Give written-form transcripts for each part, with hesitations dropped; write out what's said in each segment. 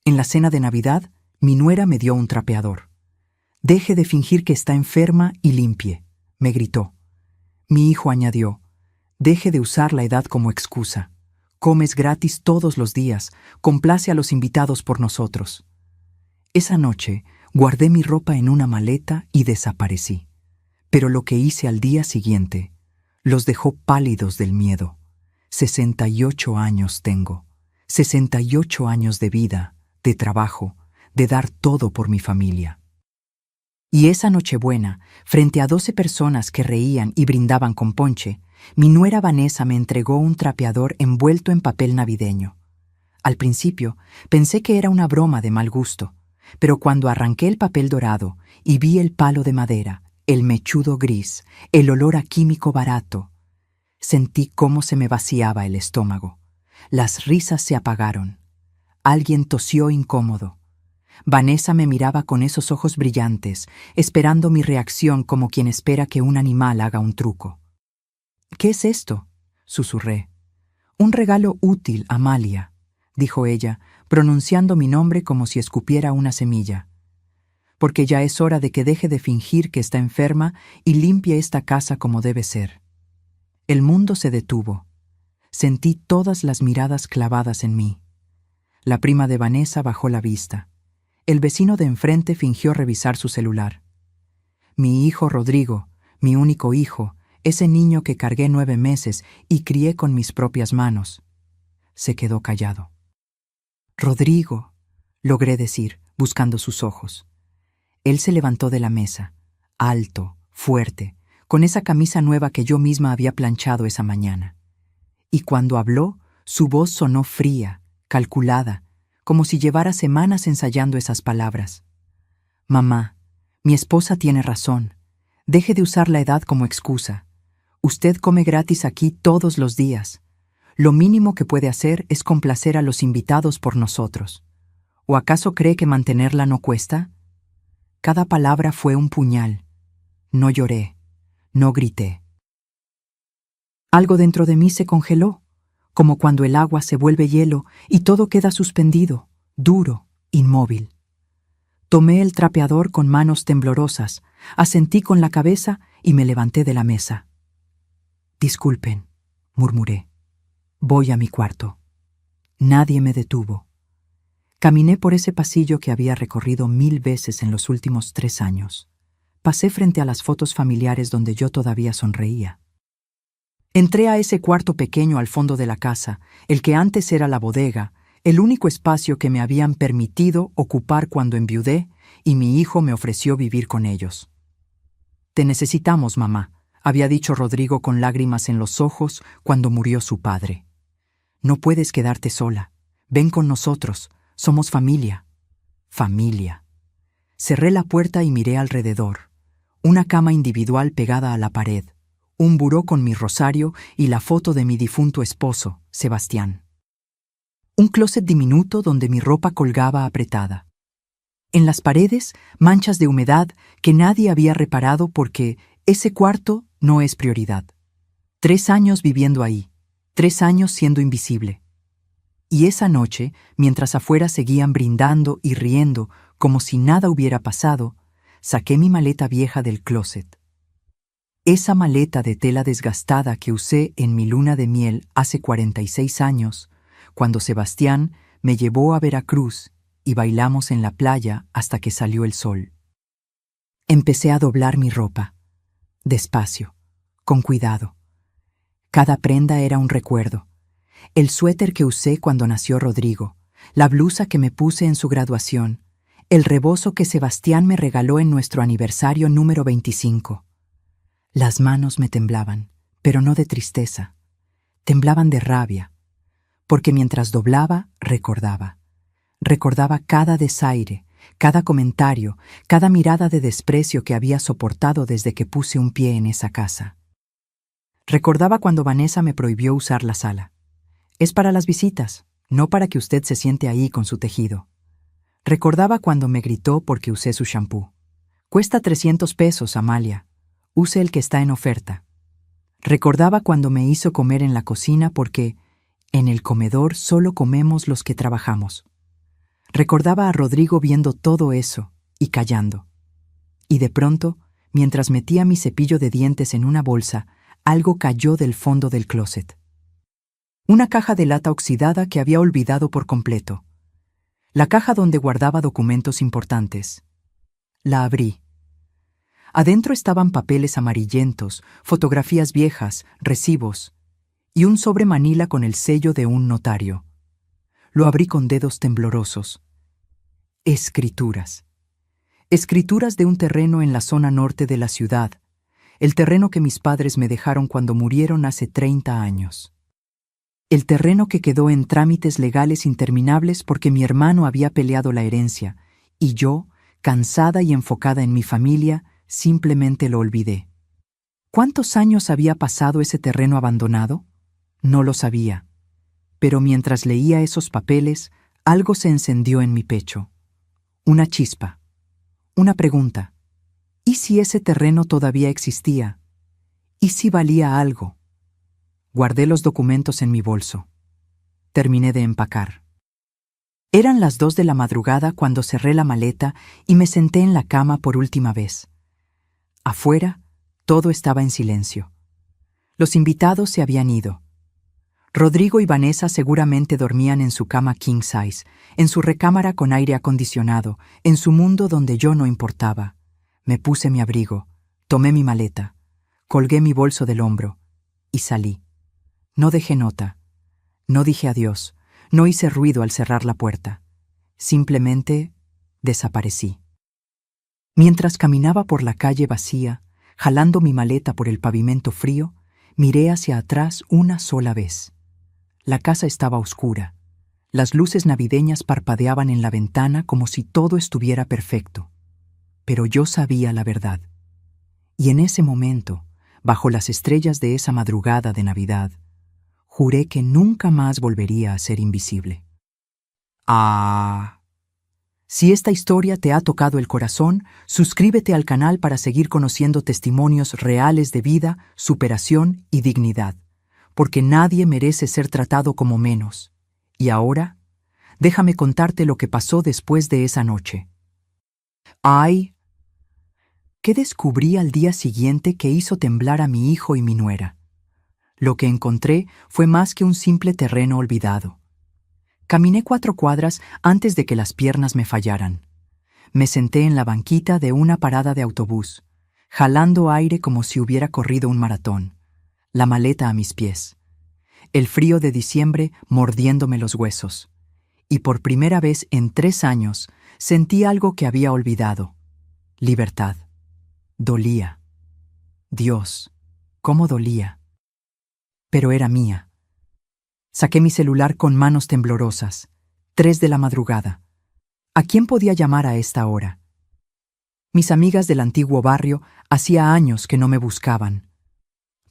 En la cena de Navidad, mi nuera me dio un trapeador. «Deje de fingir que está enferma y limpie», me gritó. Mi hijo añadió: «Deje de usar la edad como excusa. Comes gratis todos los días, complace a los invitados por nosotros». Esa noche guardé mi ropa en una maleta y desaparecí. Pero lo que hice al día siguiente los dejó pálidos del miedo. 68 años tengo. 68 años de vida, de trabajo, de dar todo por mi familia. Y esa Nochebuena, frente a 12 personas que reían y brindaban con ponche, mi nuera Vanessa me entregó un trapeador envuelto en papel navideño. Al principio pensé que era una broma de mal gusto, pero cuando arranqué el papel dorado y vi el palo de madera, el mechudo gris, el olor a químico barato, sentí cómo se me vaciaba el estómago. Las risas se apagaron. Alguien tosió incómodo. Vanessa me miraba con esos ojos brillantes, esperando mi reacción como quien espera que un animal haga un truco. «¿Qué es esto?», susurré. «Un regalo útil, Amalia», dijo ella, pronunciando mi nombre como si escupiera una semilla. «Porque ya es hora de que deje de fingir que está enferma y limpie esta casa como debe ser». El mundo se detuvo. Sentí todas las miradas clavadas en mí. La prima de Vanessa bajó la vista. El vecino de enfrente fingió revisar su celular. Mi hijo Rodrigo, mi único hijo, ese niño que cargué 9 meses y crié con mis propias manos, se quedó callado. «Rodrigo», logré decir, buscando sus ojos. Él se levantó de la mesa, alto, fuerte, con esa camisa nueva que yo misma había planchado esa mañana. Y cuando habló, su voz sonó fría, calculada, como si llevara semanas ensayando esas palabras. «Mamá, mi esposa tiene razón. Deje de usar la edad como excusa. Usted come gratis aquí todos los días. Lo mínimo que puede hacer es complacer a los invitados por nosotros. ¿O acaso cree que mantenerla no cuesta?». Cada palabra fue un puñal. No lloré, no grité. Algo dentro de mí se congeló, como cuando el agua se vuelve hielo y todo queda suspendido, duro, inmóvil. Tomé el trapeador con manos temblorosas, asentí con la cabeza y me levanté de la mesa. «Disculpen», murmuré. «Voy a mi cuarto». Nadie me detuvo. Caminé por ese pasillo que había recorrido 1000 veces en los últimos 3 años. Pasé frente a las fotos familiares donde yo todavía sonreía. Entré a ese cuarto pequeño al fondo de la casa, el que antes era la bodega, el único espacio que me habían permitido ocupar cuando enviudé y mi hijo me ofreció vivir con ellos. «Te necesitamos, mamá», había dicho Rodrigo con lágrimas en los ojos cuando murió su padre. «No puedes quedarte sola. Ven con nosotros. Somos familia». Familia. Cerré la puerta y miré alrededor. Una cama individual pegada a la pared, un buró con mi rosario y la foto de mi difunto esposo, Sebastián. Un closet diminuto donde mi ropa colgaba apretada. En las paredes, manchas de humedad que nadie había reparado porque ese cuarto no es prioridad. 3 años viviendo ahí, 3 años siendo invisible. Y esa noche, mientras afuera seguían brindando y riendo como si nada hubiera pasado, saqué mi maleta vieja del closet. Esa maleta de tela desgastada que usé en mi luna de miel hace 46 años, cuando Sebastián me llevó a Veracruz y bailamos en la playa hasta que salió el sol. Empecé a doblar mi ropa, despacio, con cuidado. Cada prenda era un recuerdo. El suéter que usé cuando nació Rodrigo, la blusa que me puse en su graduación, el rebozo que Sebastián me regaló en nuestro aniversario número 25. Las manos me temblaban, pero no de tristeza. Temblaban de rabia, porque mientras doblaba, recordaba. Recordaba cada desaire, cada comentario, cada mirada de desprecio que había soportado desde que puse un pie en esa casa. Recordaba cuando Vanessa me prohibió usar la sala. «Es para las visitas, no para que usted se siente ahí con su tejido». Recordaba cuando me gritó porque usé su shampoo. «Cuesta 300 pesos, Amalia. Use el que está en oferta». Recordaba cuando me hizo comer en la cocina porque en el comedor solo comemos los que trabajamos. Recordaba a Rodrigo viendo todo eso y callando. Y de pronto, mientras metía mi cepillo de dientes en una bolsa, algo cayó del fondo del closet. Una caja de lata oxidada que había olvidado por completo. La caja donde guardaba documentos importantes. La abrí. Adentro estaban papeles amarillentos, fotografías viejas, recibos y un sobre manila con el sello de un notario. Lo abrí con dedos temblorosos. Escrituras. Escrituras de un terreno en la zona norte de la ciudad, el terreno que mis padres me dejaron cuando murieron hace 30 años. El terreno que quedó en trámites legales interminables porque mi hermano había peleado la herencia, y yo, cansada y enfocada en mi familia, simplemente lo olvidé. ¿Cuántos años había pasado ese terreno abandonado? No lo sabía. Pero mientras leía esos papeles, algo se encendió en mi pecho. Una chispa. Una pregunta. ¿Y si ese terreno todavía existía? ¿Y si valía algo? Guardé los documentos en mi bolso. Terminé de empacar. Eran las 2 de la madrugada cuando cerré la maleta y me senté en la cama por última vez. Afuera, todo estaba en silencio. Los invitados se habían ido. Rodrigo y Vanessa seguramente dormían en su cama king size, en su recámara con aire acondicionado, en su mundo donde yo no importaba. Me puse mi abrigo, tomé mi maleta, colgué mi bolso del hombro y salí. No dejé nota, no dije adiós, no hice ruido al cerrar la puerta. Simplemente desaparecí. Mientras caminaba por la calle vacía, jalando mi maleta por el pavimento frío, miré hacia atrás una sola vez. La casa estaba oscura. Las luces navideñas parpadeaban en la ventana como si todo estuviera perfecto. Pero yo sabía la verdad. Y en ese momento, bajo las estrellas de esa madrugada de Navidad, juré que nunca más volvería a ser invisible. Si esta historia te ha tocado el corazón, suscríbete al canal para seguir conociendo testimonios reales de vida, superación y dignidad, porque nadie merece ser tratado como menos. Y ahora, déjame contarte lo que pasó después de esa noche. ¿Qué descubrí al día siguiente que hizo temblar a mi hijo y mi nuera? Lo que encontré fue más que un simple terreno olvidado. Caminé 4 cuadras antes de que las piernas me fallaran. Me senté en la banquita de una parada de autobús, jalando aire como si hubiera corrido un maratón, la maleta a mis pies, el frío de diciembre mordiéndome los huesos, y por primera vez en 3 años sentí algo que había olvidado: libertad. Dolía. Dios, cómo dolía. Pero era mía. Saqué mi celular con manos temblorosas. 3 de la madrugada. ¿A quién podía llamar a esta hora? Mis amigas del antiguo barrio hacía años que no me buscaban.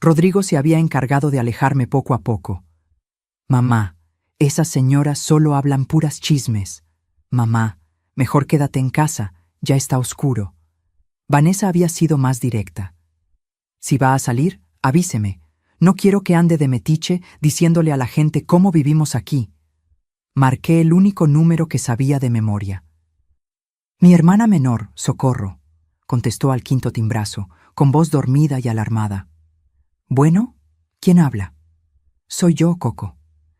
Rodrigo se había encargado de alejarme poco a poco. Mamá, esas señoras solo hablan puras chismes. Mamá, mejor quédate en casa, ya está oscuro. Vanessa había sido más directa. Si va a salir, avíseme. No quiero que ande de metiche diciéndole a la gente cómo vivimos aquí. Marqué el único número que sabía de memoria. Mi hermana menor, Socorro, contestó al 5.º timbrazo, con voz dormida y alarmada. ¿Bueno? ¿Quién habla? Soy yo, Coco.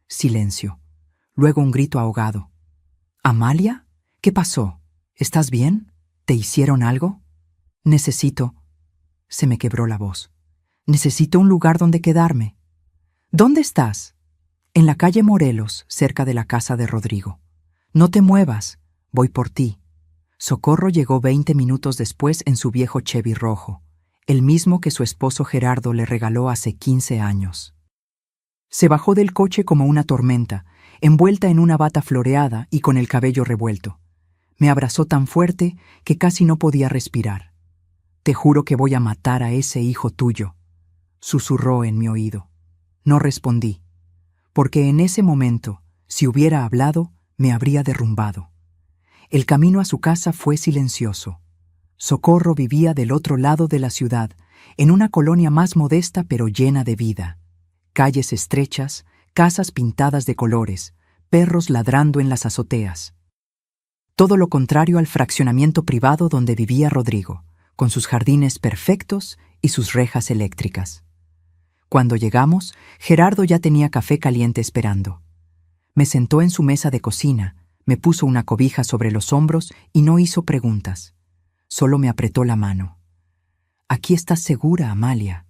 Silencio. Luego un grito ahogado. ¿Amalia? ¿Qué pasó? ¿Estás bien? ¿Te hicieron algo? Necesito... Se me quebró la voz. Necesito un lugar donde quedarme. ¿Dónde estás? En la calle Morelos, cerca de la casa de Rodrigo. No te muevas, voy por ti. Socorro llegó 20 minutos después en su viejo Chevy rojo, el mismo que su esposo Gerardo le regaló hace 15 años. Se bajó del coche como una tormenta, envuelta en una bata floreada y con el cabello revuelto. Me abrazó tan fuerte que casi no podía respirar. Te juro que voy a matar a ese hijo tuyo, susurró en mi oído. No respondí, porque en ese momento, si hubiera hablado, me habría derrumbado. El camino a su casa fue silencioso. Socorro vivía del otro lado de la ciudad, en una colonia más modesta pero llena de vida. Calles estrechas, casas pintadas de colores, perros ladrando en las azoteas. todo lo contrario al fraccionamiento privado donde vivía Rodrigo, con sus jardines perfectos y sus rejas eléctricas. Cuando llegamos, Gerardo ya tenía café caliente esperando. Me sentó en su mesa de cocina, me puso una cobija sobre los hombros y no hizo preguntas. Solo me apretó la mano. «Aquí estás segura, Amalia».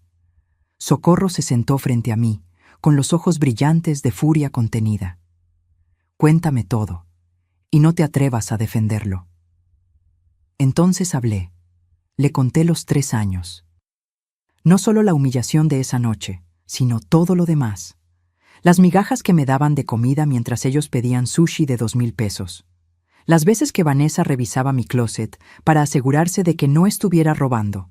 Socorro se sentó frente a mí, con los ojos brillantes de furia contenida. «Cuéntame todo, y no te atrevas a defenderlo». Entonces hablé. Le conté los 3 años. No solo la humillación de esa noche, sino todo lo demás. Las migajas que me daban de comida mientras ellos pedían sushi de 2,000 pesos. Las veces que Vanessa revisaba mi closet para asegurarse de que no estuviera robando.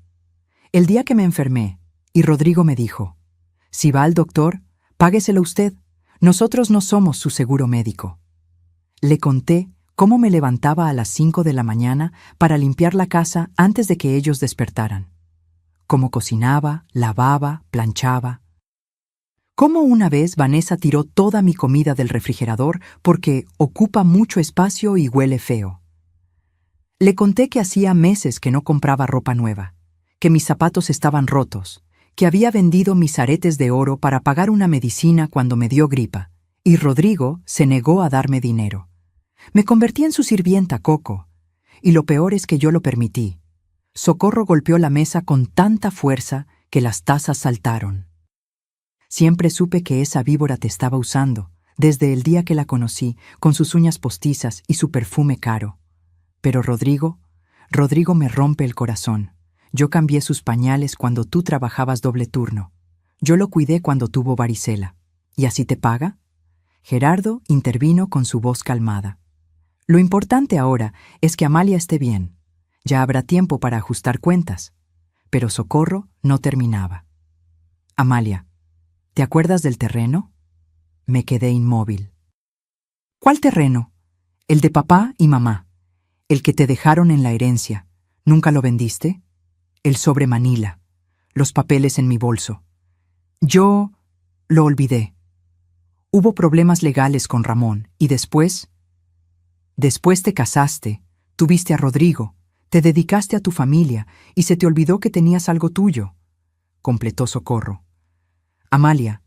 El día que me enfermé, y Rodrigo me dijo, «Si va al doctor, págueselo usted. Nosotros no somos su seguro médico». Le conté cómo me levantaba a las 5 de la mañana para limpiar la casa antes de que ellos despertaran. Cómo cocinaba, lavaba, planchaba. Cómo una vez Vanessa tiró toda mi comida del refrigerador porque ocupa mucho espacio y huele feo. Le conté que hacía meses que no compraba ropa nueva, que mis zapatos estaban rotos, que había vendido mis aretes de oro para pagar una medicina cuando me dio gripa, y Rodrigo se negó a darme dinero. Me convertí en su sirvienta, Coco, y lo peor es que yo lo permití. Socorro golpeó la mesa con tanta fuerza que las tazas saltaron. Siempre supe que esa víbora te estaba usando, desde el día que la conocí, con sus uñas postizas y su perfume caro. Pero Rodrigo me rompe el corazón. Yo cambié sus pañales cuando tú trabajabas doble turno. Yo lo cuidé cuando tuvo varicela. ¿Y así te paga? Gerardo intervino con su voz calmada. Lo importante ahora es que Amalia esté bien. Ya habrá tiempo para ajustar cuentas. Pero Socorro no terminaba. Amalia, ¿te acuerdas del terreno? Me quedé inmóvil. ¿Cuál terreno? El de papá y mamá. El que te dejaron en la herencia. ¿Nunca lo vendiste? El sobre Manila. Los papeles en mi bolso. Yo lo olvidé. Hubo problemas legales con Ramón y después te casaste, tuviste a Rodrigo, te dedicaste a tu familia y se te olvidó que tenías algo tuyo, completó Socorro. Amalia,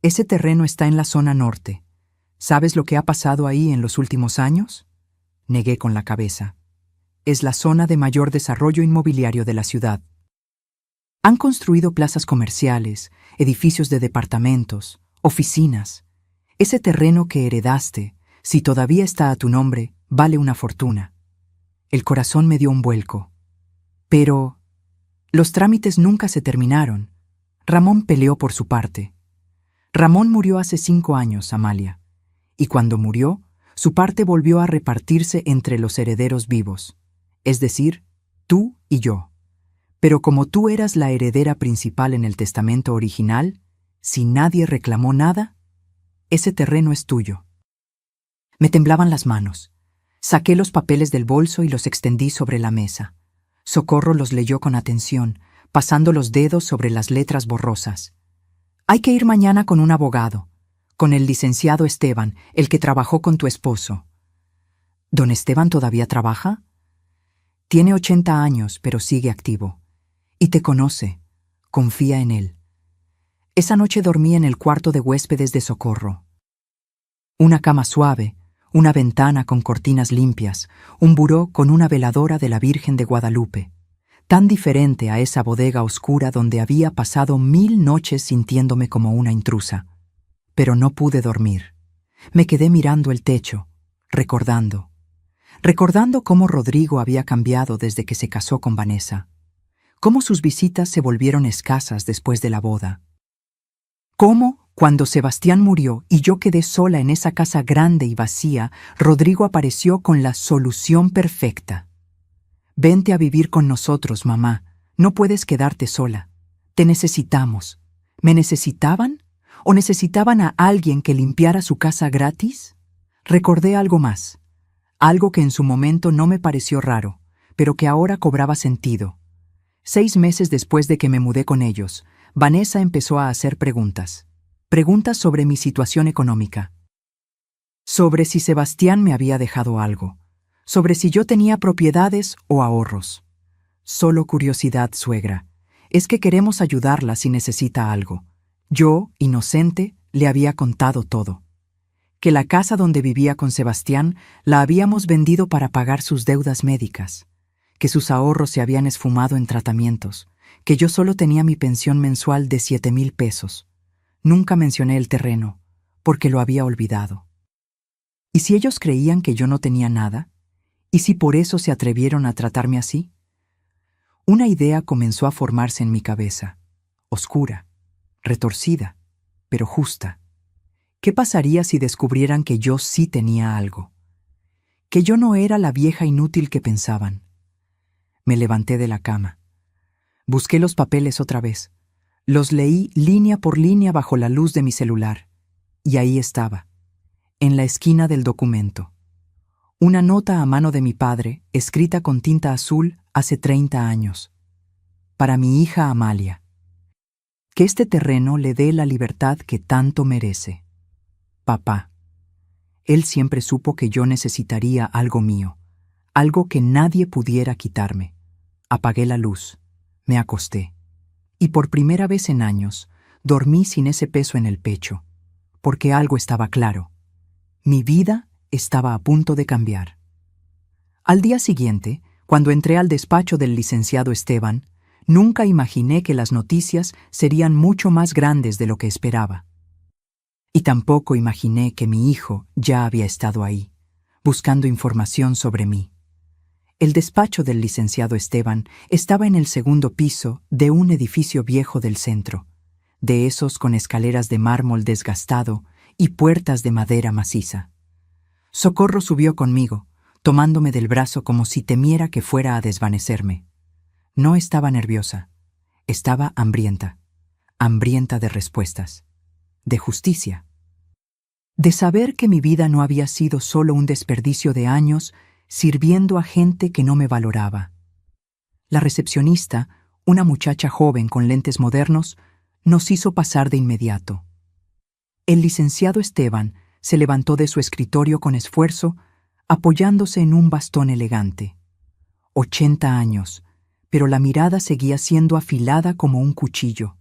ese terreno está en la zona norte. ¿Sabes lo que ha pasado ahí en los últimos años? Negué con la cabeza. Es la zona de mayor desarrollo inmobiliario de la ciudad. Han construido plazas comerciales, edificios de departamentos, oficinas. Ese terreno que heredaste, si todavía está a tu nombre, vale una fortuna. El corazón me dio un vuelco. Pero los trámites nunca se terminaron. Ramón peleó por su parte. Ramón murió hace 5 años, Amalia. Y cuando murió, su parte volvió a repartirse entre los herederos vivos. Es decir, tú y yo. Pero como tú eras la heredera principal en el testamento original, si nadie reclamó nada, ese terreno es tuyo. Me temblaban las manos. Saqué los papeles del bolso y los extendí sobre la mesa. Socorro los leyó con atención, pasando los dedos sobre las letras borrosas. Hay que ir mañana con un abogado, con el licenciado Esteban, el que trabajó con tu esposo. ¿Don Esteban todavía trabaja? Tiene 80 años, pero sigue activo. Y te conoce. Confía en él. Esa noche dormí en el cuarto de huéspedes de Socorro. Una cama suave, una ventana con cortinas limpias, un buró con una veladora de la Virgen de Guadalupe, tan diferente a esa bodega oscura donde había pasado 1000 noches sintiéndome como una intrusa. Pero no pude dormir. Me quedé mirando el techo, recordando cómo Rodrigo había cambiado desde que se casó con Vanessa, cómo sus visitas se volvieron escasas después de la boda, cómo, cuando Sebastián murió y yo quedé sola en esa casa grande y vacía, Rodrigo apareció con la solución perfecta. Vente a vivir con nosotros, mamá. No puedes quedarte sola. Te necesitamos. ¿Me necesitaban? ¿O necesitaban a alguien que limpiara su casa gratis? Recordé algo más. Algo que en su momento no me pareció raro, pero que ahora cobraba sentido. 6 meses después de que me mudé con ellos, Vanessa empezó a hacer preguntas. Preguntas sobre mi situación económica. Sobre si Sebastián me había dejado algo. sobre si yo tenía propiedades o ahorros. Solo curiosidad, suegra. Es que queremos ayudarla si necesita algo. Yo, inocente, le había contado todo. Que la casa donde vivía con Sebastián la habíamos vendido para pagar sus deudas médicas, que sus ahorros se habían esfumado en tratamientos, que yo solo tenía mi pensión mensual de 7,000 pesos. Nunca mencioné el terreno, porque lo había olvidado. ¿Y si ellos creían que yo no tenía nada? ¿Y si por eso se atrevieron a tratarme así? Una idea comenzó a formarse en mi cabeza, oscura, retorcida, pero justa. ¿Qué pasaría si descubrieran que yo sí tenía algo? Que yo no era la vieja inútil que pensaban. Me levanté de la cama. Busqué los papeles otra vez. Los leí línea por línea bajo la luz de mi celular. Y ahí estaba, en la esquina del documento. Una nota a mano de mi padre, escrita con tinta azul hace 30 años. Para mi hija Amalia. Que este terreno le dé la libertad que tanto merece. Papá. Él siempre supo que yo necesitaría algo mío, algo que nadie pudiera quitarme. Apagué la luz, me acosté, y por primera vez en años dormí sin ese peso en el pecho, porque algo estaba claro. Mi vida estaba a punto de cambiar. Al día siguiente, cuando entré al despacho del licenciado Esteban, nunca imaginé que las noticias serían mucho más grandes de lo que esperaba. Y tampoco imaginé que mi hijo ya había estado ahí, buscando información sobre mí. El despacho del licenciado Esteban estaba en el segundo piso de un edificio viejo del centro, de esos con escaleras de mármol desgastado y puertas de madera maciza. Socorro subió conmigo, tomándome del brazo como si temiera que fuera a desvanecerme. No estaba nerviosa, estaba hambrienta de respuestas, de justicia, de saber que mi vida no había sido solo un desperdicio de años sirviendo a gente que no me valoraba. La recepcionista, una muchacha joven con lentes modernos, nos hizo pasar de inmediato. El licenciado Esteban se levantó de su escritorio con esfuerzo, apoyándose en un bastón elegante. 80 años, pero la mirada seguía siendo afilada como un cuchillo.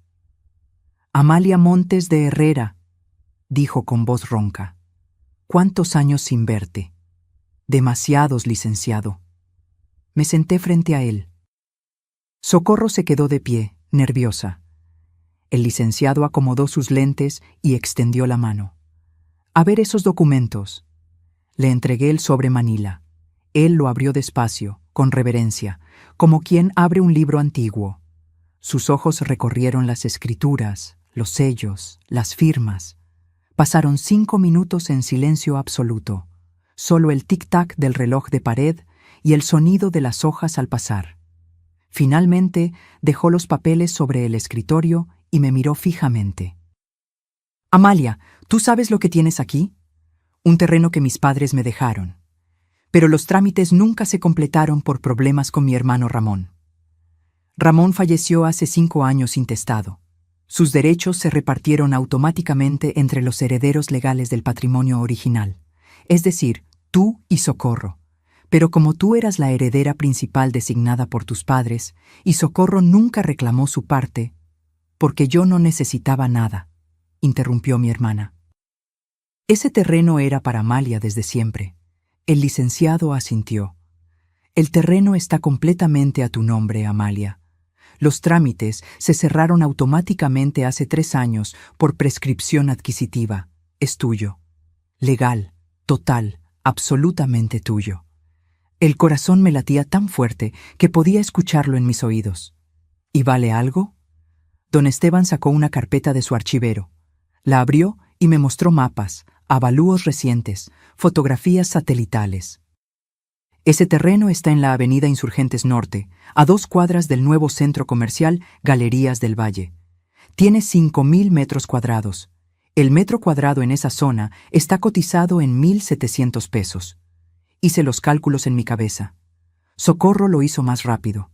Amalia Montes de Herrera, dijo con voz ronca. ¿Cuántos años sin verte? Demasiados, licenciado. Me senté frente a él. Socorro se quedó de pie, nerviosa. El licenciado acomodó sus lentes y extendió la mano. A ver esos documentos. Le entregué el sobre manila. Él lo abrió despacio, con reverencia, como quien abre un libro antiguo. Sus ojos recorrieron las escrituras, los sellos, las firmas. Pasaron 5 minutos en silencio absoluto, solo el tic-tac del reloj de pared y el sonido de las hojas al pasar. Finalmente dejó los papeles sobre el escritorio y me miró fijamente. Amalia, ¿tú sabes lo que tienes aquí? Un terreno que mis padres me dejaron. Pero los trámites nunca se completaron por problemas con mi hermano Ramón. Ramón falleció hace 5 años intestado. Sus derechos se repartieron automáticamente entre los herederos legales del patrimonio original, es decir, tú y Socorro. Pero como tú eras la heredera principal designada por tus padres, y Socorro nunca reclamó su parte, porque yo no necesitaba nada, interrumpió mi hermana. Ese terreno era para Amalia desde siempre. El licenciado asintió. El terreno está completamente a tu nombre, Amalia. Los trámites se cerraron automáticamente hace 3 años por prescripción adquisitiva. Es tuyo. Legal, total, absolutamente tuyo. El corazón me latía tan fuerte que podía escucharlo en mis oídos. ¿Y vale algo? Don Esteban sacó una carpeta de su archivero. La abrió y me mostró mapas, avalúos recientes, fotografías satelitales. Ese terreno está en la avenida Insurgentes Norte, a 2 cuadras del nuevo centro comercial Galerías del Valle. Tiene 5,000 metros cuadrados. El metro cuadrado en esa zona está cotizado en 1,700 pesos. Hice los cálculos en mi cabeza. Socorro lo hizo más rápido.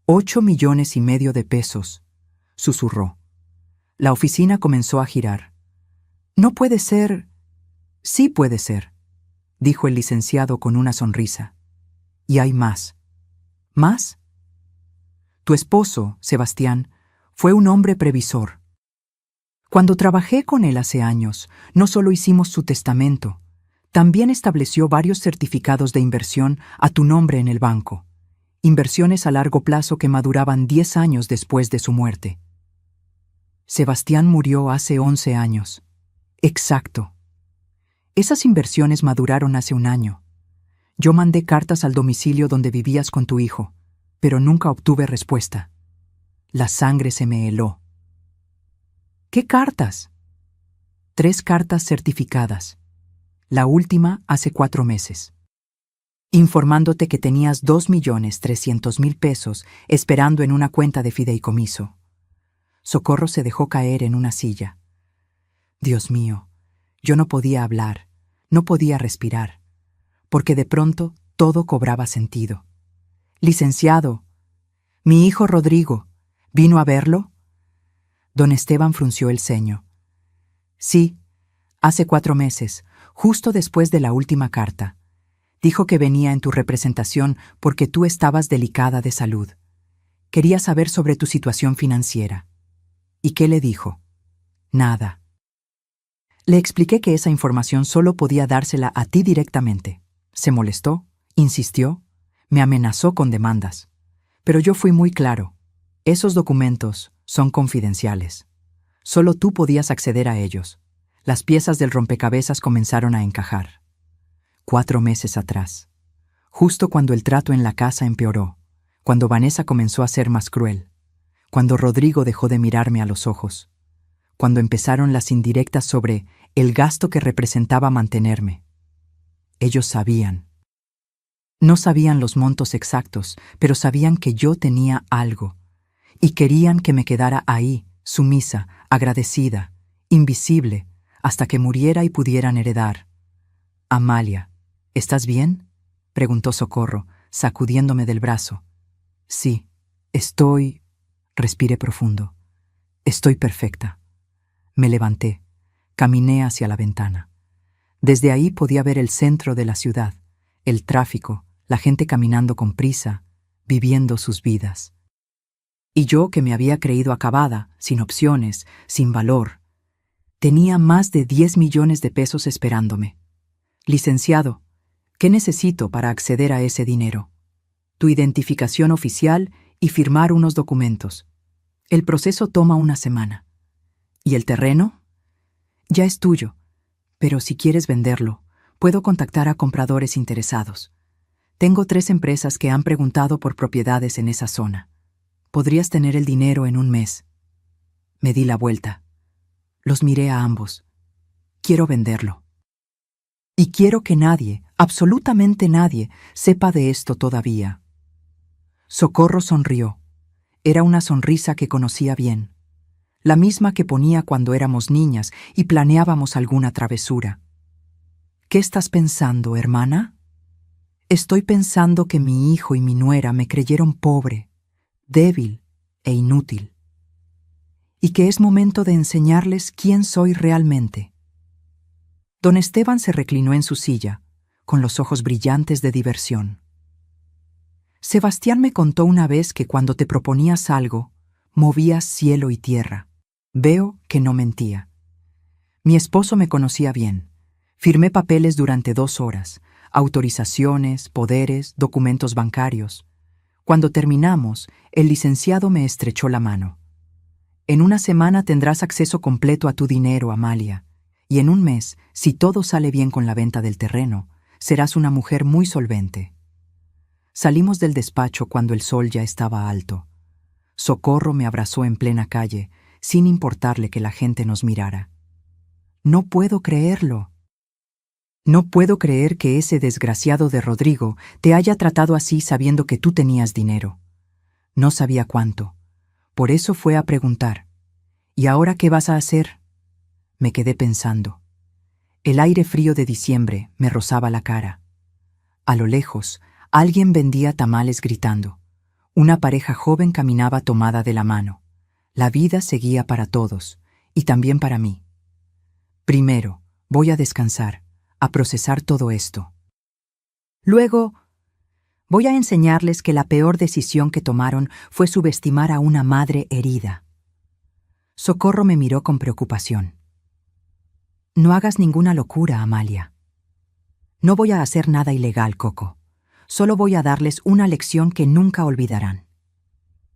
8,5 millones de pesos, susurró. La oficina comenzó a girar. No puede ser. Sí puede ser. dijo el licenciado con una sonrisa. Y hay más. ¿Más? Tu esposo, Sebastián, fue un hombre previsor. Cuando trabajé con él hace años, no solo hicimos su testamento, también estableció varios certificados de inversión a tu nombre en el banco. Inversiones a largo plazo que maduraban 10 años después de su muerte. Sebastián murió hace 11 años. Exacto. Esas inversiones maduraron hace un año. Yo mandé cartas al domicilio donde vivías con tu hijo, pero nunca obtuve respuesta. La sangre se me heló. ¿Qué cartas? 3 cartas certificadas. La última hace 4 meses. Informándote que tenías 2.300.000 pesos esperando en una cuenta de fideicomiso. Socorro se dejó caer en una silla. Dios mío, yo no podía hablar, no podía respirar, porque de pronto todo cobraba sentido. Licenciado, mi hijo Rodrigo, ¿vino a verlo? Don Esteban frunció el ceño. Sí, hace 4 meses, justo después de la última carta. Dijo que venía en tu representación porque tú estabas delicada de salud. Quería saber sobre tu situación financiera. ¿Y qué le dijo? Nada. Le expliqué que esa información solo podía dársela a ti directamente. Se molestó, insistió, me amenazó con demandas. Pero yo fui muy claro. Esos documentos son confidenciales. Solo tú podías acceder a ellos. Las piezas del rompecabezas comenzaron a encajar. 4 meses atrás. Justo cuando el trato en la casa empeoró. Cuando Vanessa comenzó a ser más cruel. Cuando Rodrigo dejó de mirarme a los ojos. Cuando empezaron las indirectas sobre el gasto que representaba mantenerme. Ellos sabían. No sabían los montos exactos, pero sabían que yo tenía algo. Y querían que me quedara ahí, sumisa, agradecida, invisible, hasta que muriera y pudieran heredar. Amalia, ¿estás bien?, preguntó Socorro, sacudiéndome del brazo. Sí, estoy... Respiré profundo. Estoy perfecta. Me levanté. Caminé hacia la ventana. Desde ahí podía ver el centro de la ciudad, el tráfico, la gente caminando con prisa, viviendo sus vidas. Y yo, que me había creído acabada, sin opciones, sin valor, tenía más de 10 millones de pesos esperándome. Licenciado, ¿qué necesito para acceder a ese dinero? Tu identificación oficial y firmar unos documentos. El proceso toma una semana. ¿Y el terreno? Ya es tuyo, pero si quieres venderlo, puedo contactar a compradores interesados. Tengo 3 empresas que han preguntado por propiedades en esa zona. Podrías tener el dinero en un mes. Me di la vuelta. Los miré a ambos. Quiero venderlo. Y quiero que nadie, absolutamente nadie, sepa de esto todavía. Socorro sonrió. Era una sonrisa que conocía bien. La misma que ponía cuando éramos niñas y planeábamos alguna travesura. ¿Qué estás pensando, hermana? Estoy pensando que mi hijo y mi nuera me creyeron pobre, débil e inútil. Y que es momento de enseñarles quién soy realmente. Don Esteban se reclinó en su silla, con los ojos brillantes de diversión. Sebastián me contó una vez que cuando te proponías algo, movías cielo y tierra. Veo que no mentía. Mi esposo me conocía bien. Firmé papeles durante 2 horas, autorizaciones, poderes, documentos bancarios. Cuando terminamos, el licenciado me estrechó la mano. En una semana tendrás acceso completo a tu dinero, Amalia, y en un mes, si todo sale bien con la venta del terreno, serás una mujer muy solvente. Salimos del despacho cuando el sol ya estaba alto. Socorro me abrazó en plena calle, sin importarle que la gente nos mirara. No puedo creerlo. No puedo creer que ese desgraciado de Rodrigo te haya tratado así sabiendo que tú tenías dinero. No sabía cuánto. Por eso fue a preguntar. ¿Y ahora qué vas a hacer? Me quedé pensando. El aire frío de diciembre me rozaba la cara. A lo lejos, alguien vendía tamales gritando. Una pareja joven caminaba tomada de la mano. La vida seguía para todos, y también para mí. Primero, voy a descansar, a procesar todo esto. Luego, voy a enseñarles que la peor decisión que tomaron fue subestimar a una madre herida. Socorro me miró con preocupación. No hagas ninguna locura, Amalia. No voy a hacer nada ilegal, Coco. Solo voy a darles una lección que nunca olvidarán.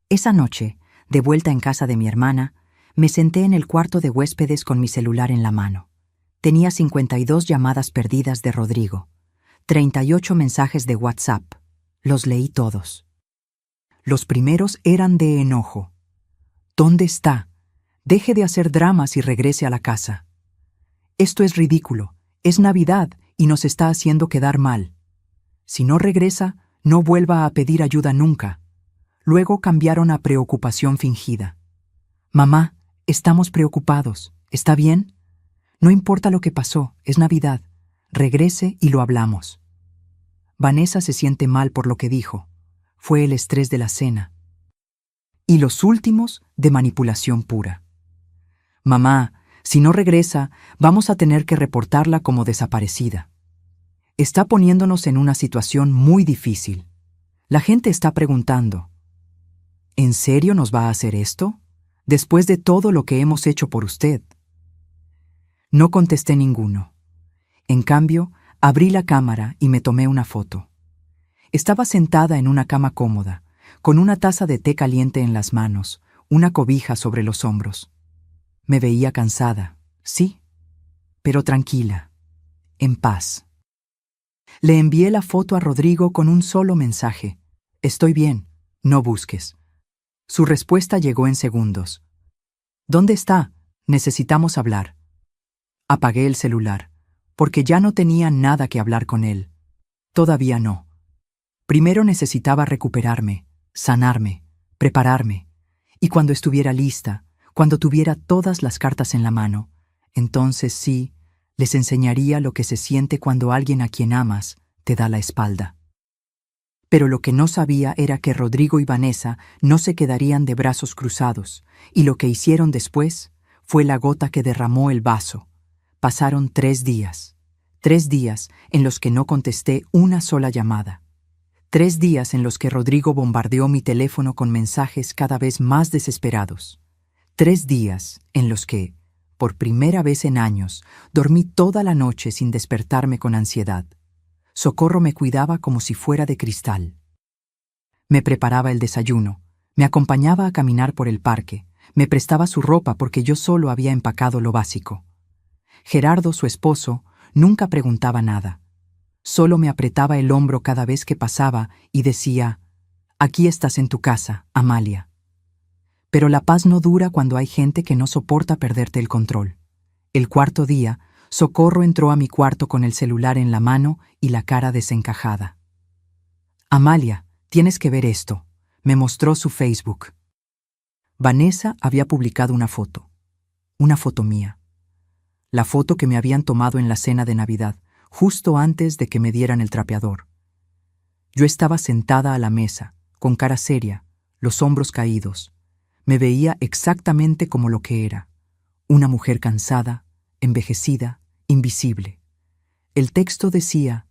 Esa noche, de vuelta en casa de mi hermana, me senté en el cuarto de huéspedes con mi celular en la mano. Tenía 52 llamadas perdidas de Rodrigo, 38 mensajes de WhatsApp. Los leí todos. Los primeros eran de enojo. ¿Dónde está? Deje de hacer dramas y regrese a la casa. Esto es ridículo. Es Navidad y nos está haciendo quedar mal. Si no regresa, no vuelva a pedir ayuda nunca. Luego cambiaron a preocupación fingida. Mamá, estamos preocupados. ¿Está bien? No importa lo que pasó, es Navidad. Regrese y lo hablamos. Vanessa se siente mal por lo que dijo. Fue el estrés de la cena. Y los últimos, de manipulación pura. Mamá, si no regresa, vamos a tener que reportarla como desaparecida. Está poniéndonos en una situación muy difícil. La gente está preguntando, ¿en serio nos va a hacer esto? Después de todo lo que hemos hecho por usted. No contesté ninguno. En cambio, abrí la cámara y me tomé una foto. Estaba sentada en una cama cómoda, con una taza de té caliente en las manos, una cobija sobre los hombros. Me veía cansada, sí, pero tranquila, en paz. Le envié la foto a Rodrigo con un solo mensaje. Estoy bien, no busques. Su respuesta llegó en segundos. ¿Dónde está? Necesitamos hablar. Apagué el celular, porque ya no tenía nada que hablar con él. Todavía no. Primero necesitaba recuperarme, sanarme, prepararme, y cuando estuviera lista, cuando tuviera todas las cartas en la mano, entonces sí, les enseñaría lo que se siente cuando alguien a quien amas te da la espalda. Pero lo que no sabía era que Rodrigo y Vanessa no se quedarían de brazos cruzados, y lo que hicieron después fue la gota que derramó el vaso. Pasaron 3 días en los que no contesté una sola llamada. 3 días en los que Rodrigo bombardeó mi teléfono con mensajes cada vez más desesperados. 3 días en los que, por primera vez en años, dormí toda la noche sin despertarme con ansiedad. Socorro me cuidaba como si fuera de cristal. Me preparaba el desayuno, me acompañaba a caminar por el parque, me prestaba su ropa porque yo solo había empacado lo básico. Gerardo, su esposo, nunca preguntaba nada. Solo me apretaba el hombro cada vez que pasaba y decía, «Aquí estás en tu casa, Amalia». Pero la paz no dura cuando hay gente que no soporta perderte el control. El 4.º día, Socorro entró a mi cuarto con el celular en la mano y la cara desencajada. «Amalia, tienes que ver esto», me mostró su Facebook. Vanessa había publicado una foto mía. La foto que me habían tomado en la cena de Navidad, justo antes de que me dieran el trapeador. Yo estaba sentada a la mesa, con cara seria, los hombros caídos. Me veía exactamente como lo que era, una mujer cansada, envejecida, invisible. El texto decía,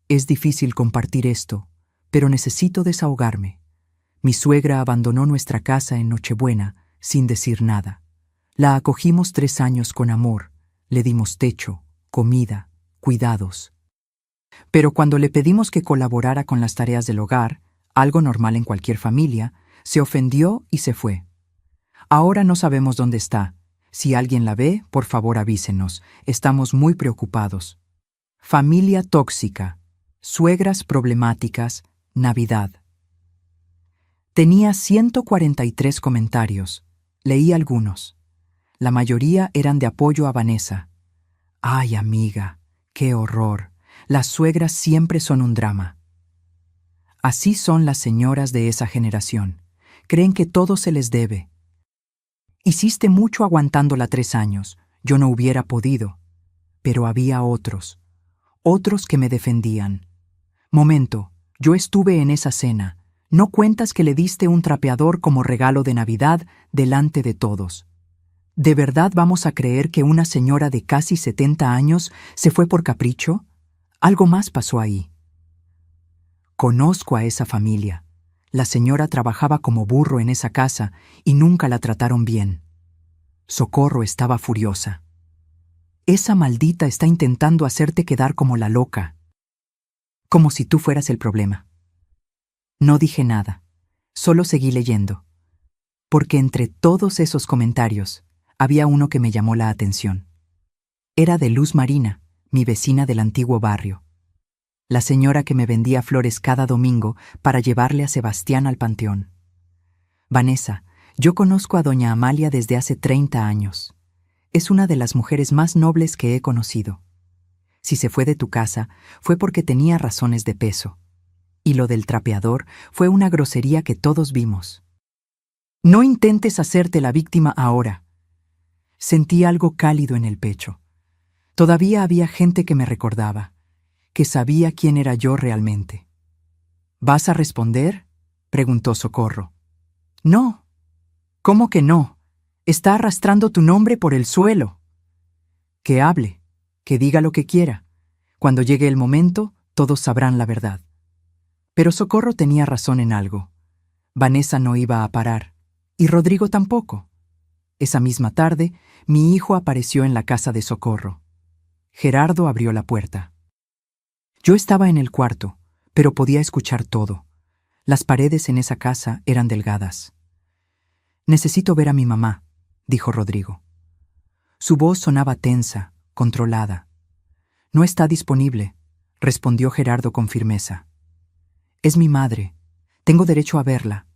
«Es difícil compartir esto, pero necesito desahogarme. Mi suegra abandonó nuestra casa en Nochebuena sin decir nada. La acogimos 3 años con amor, le dimos techo, comida, cuidados. Pero cuando le pedimos que colaborara con las tareas del hogar, algo normal en cualquier familia, se ofendió y se fue. Ahora no sabemos dónde está. Si alguien la ve, por favor avísenos. Estamos muy preocupados. Familia tóxica, suegras problemáticas, Navidad». Tenía 143 comentarios. Leí algunos. La mayoría eran de apoyo a Vanessa. «Ay, amiga, qué horror. Las suegras siempre son un drama». Así son las señoras de esa generación. Creen que todo se les debe. Hiciste mucho aguantándola 3 años. Yo no hubiera podido. Pero había otros que me defendían. Momento, yo estuve en esa cena. ¿No cuentas que le diste un trapeador como regalo de Navidad delante de todos? ¿De verdad vamos a creer que una señora de casi 70 años se fue por capricho? Algo más pasó ahí. Conozco a esa familia. La señora trabajaba como burro en esa casa y nunca la trataron bien. Socorro estaba furiosa. Esa maldita está intentando hacerte quedar como la loca. Como si tú fueras el problema. No dije nada, solo seguí leyendo. Porque entre todos esos comentarios, había uno que me llamó la atención. Era de Luz Marina, mi vecina del antiguo barrio. La señora que me vendía flores cada domingo para llevarle a Sebastián al panteón. Vanessa, yo conozco a doña Amalia desde hace 30 años. Es una de las mujeres más nobles que he conocido. Si se fue de tu casa, fue porque tenía razones de peso. Y lo del trapeador fue una grosería que todos vimos. No intentes hacerte la víctima ahora. Sentí algo cálido en el pecho. Todavía había gente que me recordaba, que sabía quién era yo realmente. ¿Vas a responder?, preguntó Socorro. No. ¿Cómo que no? Está arrastrando tu nombre por el suelo. Que hable, que diga lo que quiera. Cuando llegue el momento, todos sabrán la verdad. Pero Socorro tenía razón en algo. Vanessa no iba a parar, y Rodrigo tampoco. Esa misma tarde, mi hijo apareció en la casa de Socorro. Gerardo abrió la puerta. Yo estaba en el cuarto, pero podía escuchar todo. Las paredes en esa casa eran delgadas. Necesito ver a mi mamá, dijo Rodrigo. Su voz sonaba tensa, controlada. No está disponible, respondió Gerardo con firmeza. Es mi madre. Tengo derecho a verla.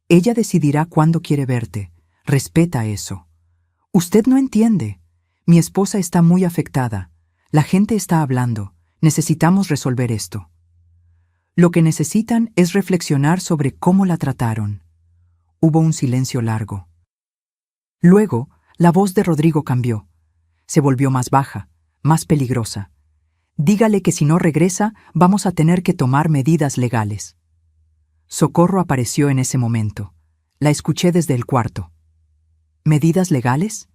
Ella decidirá cuándo quiere verte. Respeta eso. Usted no entiende. Mi esposa está muy afectada. La gente está hablando. Necesitamos resolver esto. Lo que necesitan es reflexionar sobre cómo la trataron. Hubo un silencio largo. Luego, la voz de Rodrigo cambió. Se volvió más baja, más peligrosa. Dígale que si no regresa, vamos a tener que tomar medidas legales. Socorro apareció en ese momento. La escuché desde el cuarto. ¿Medidas legales?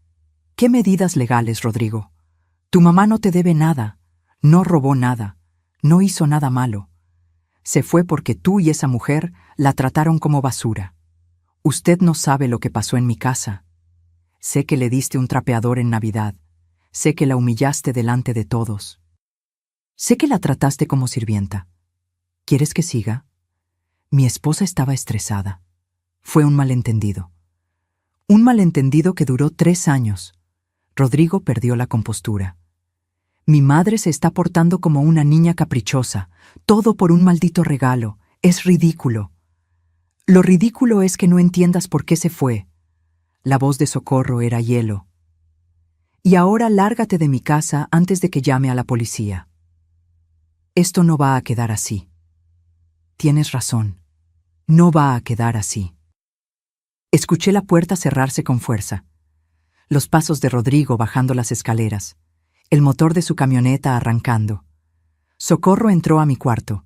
¿Qué medidas legales, Rodrigo? Tu mamá no te debe nada, no robó nada, no hizo nada malo. Se fue porque tú y esa mujer la trataron como basura. Usted no sabe lo que pasó en mi casa. Sé que le diste un trapeador en Navidad. Sé que la humillaste delante de todos. Sé que la trataste como sirvienta. ¿Quieres que siga? Mi esposa estaba estresada. Fue un malentendido. Un malentendido que duró 3 años. Rodrigo perdió la compostura. Mi madre se está portando como una niña caprichosa, todo por un maldito regalo. Es ridículo. Lo ridículo es que no entiendas por qué se fue. La voz de Socorro era hielo. Y ahora lárgate de mi casa antes de que llame a la policía. Esto no va a quedar así. Tienes razón. No va a quedar así. Escuché la puerta cerrarse con fuerza. Los pasos de Rodrigo bajando las escaleras. El motor de su camioneta arrancando. Socorro entró a mi cuarto.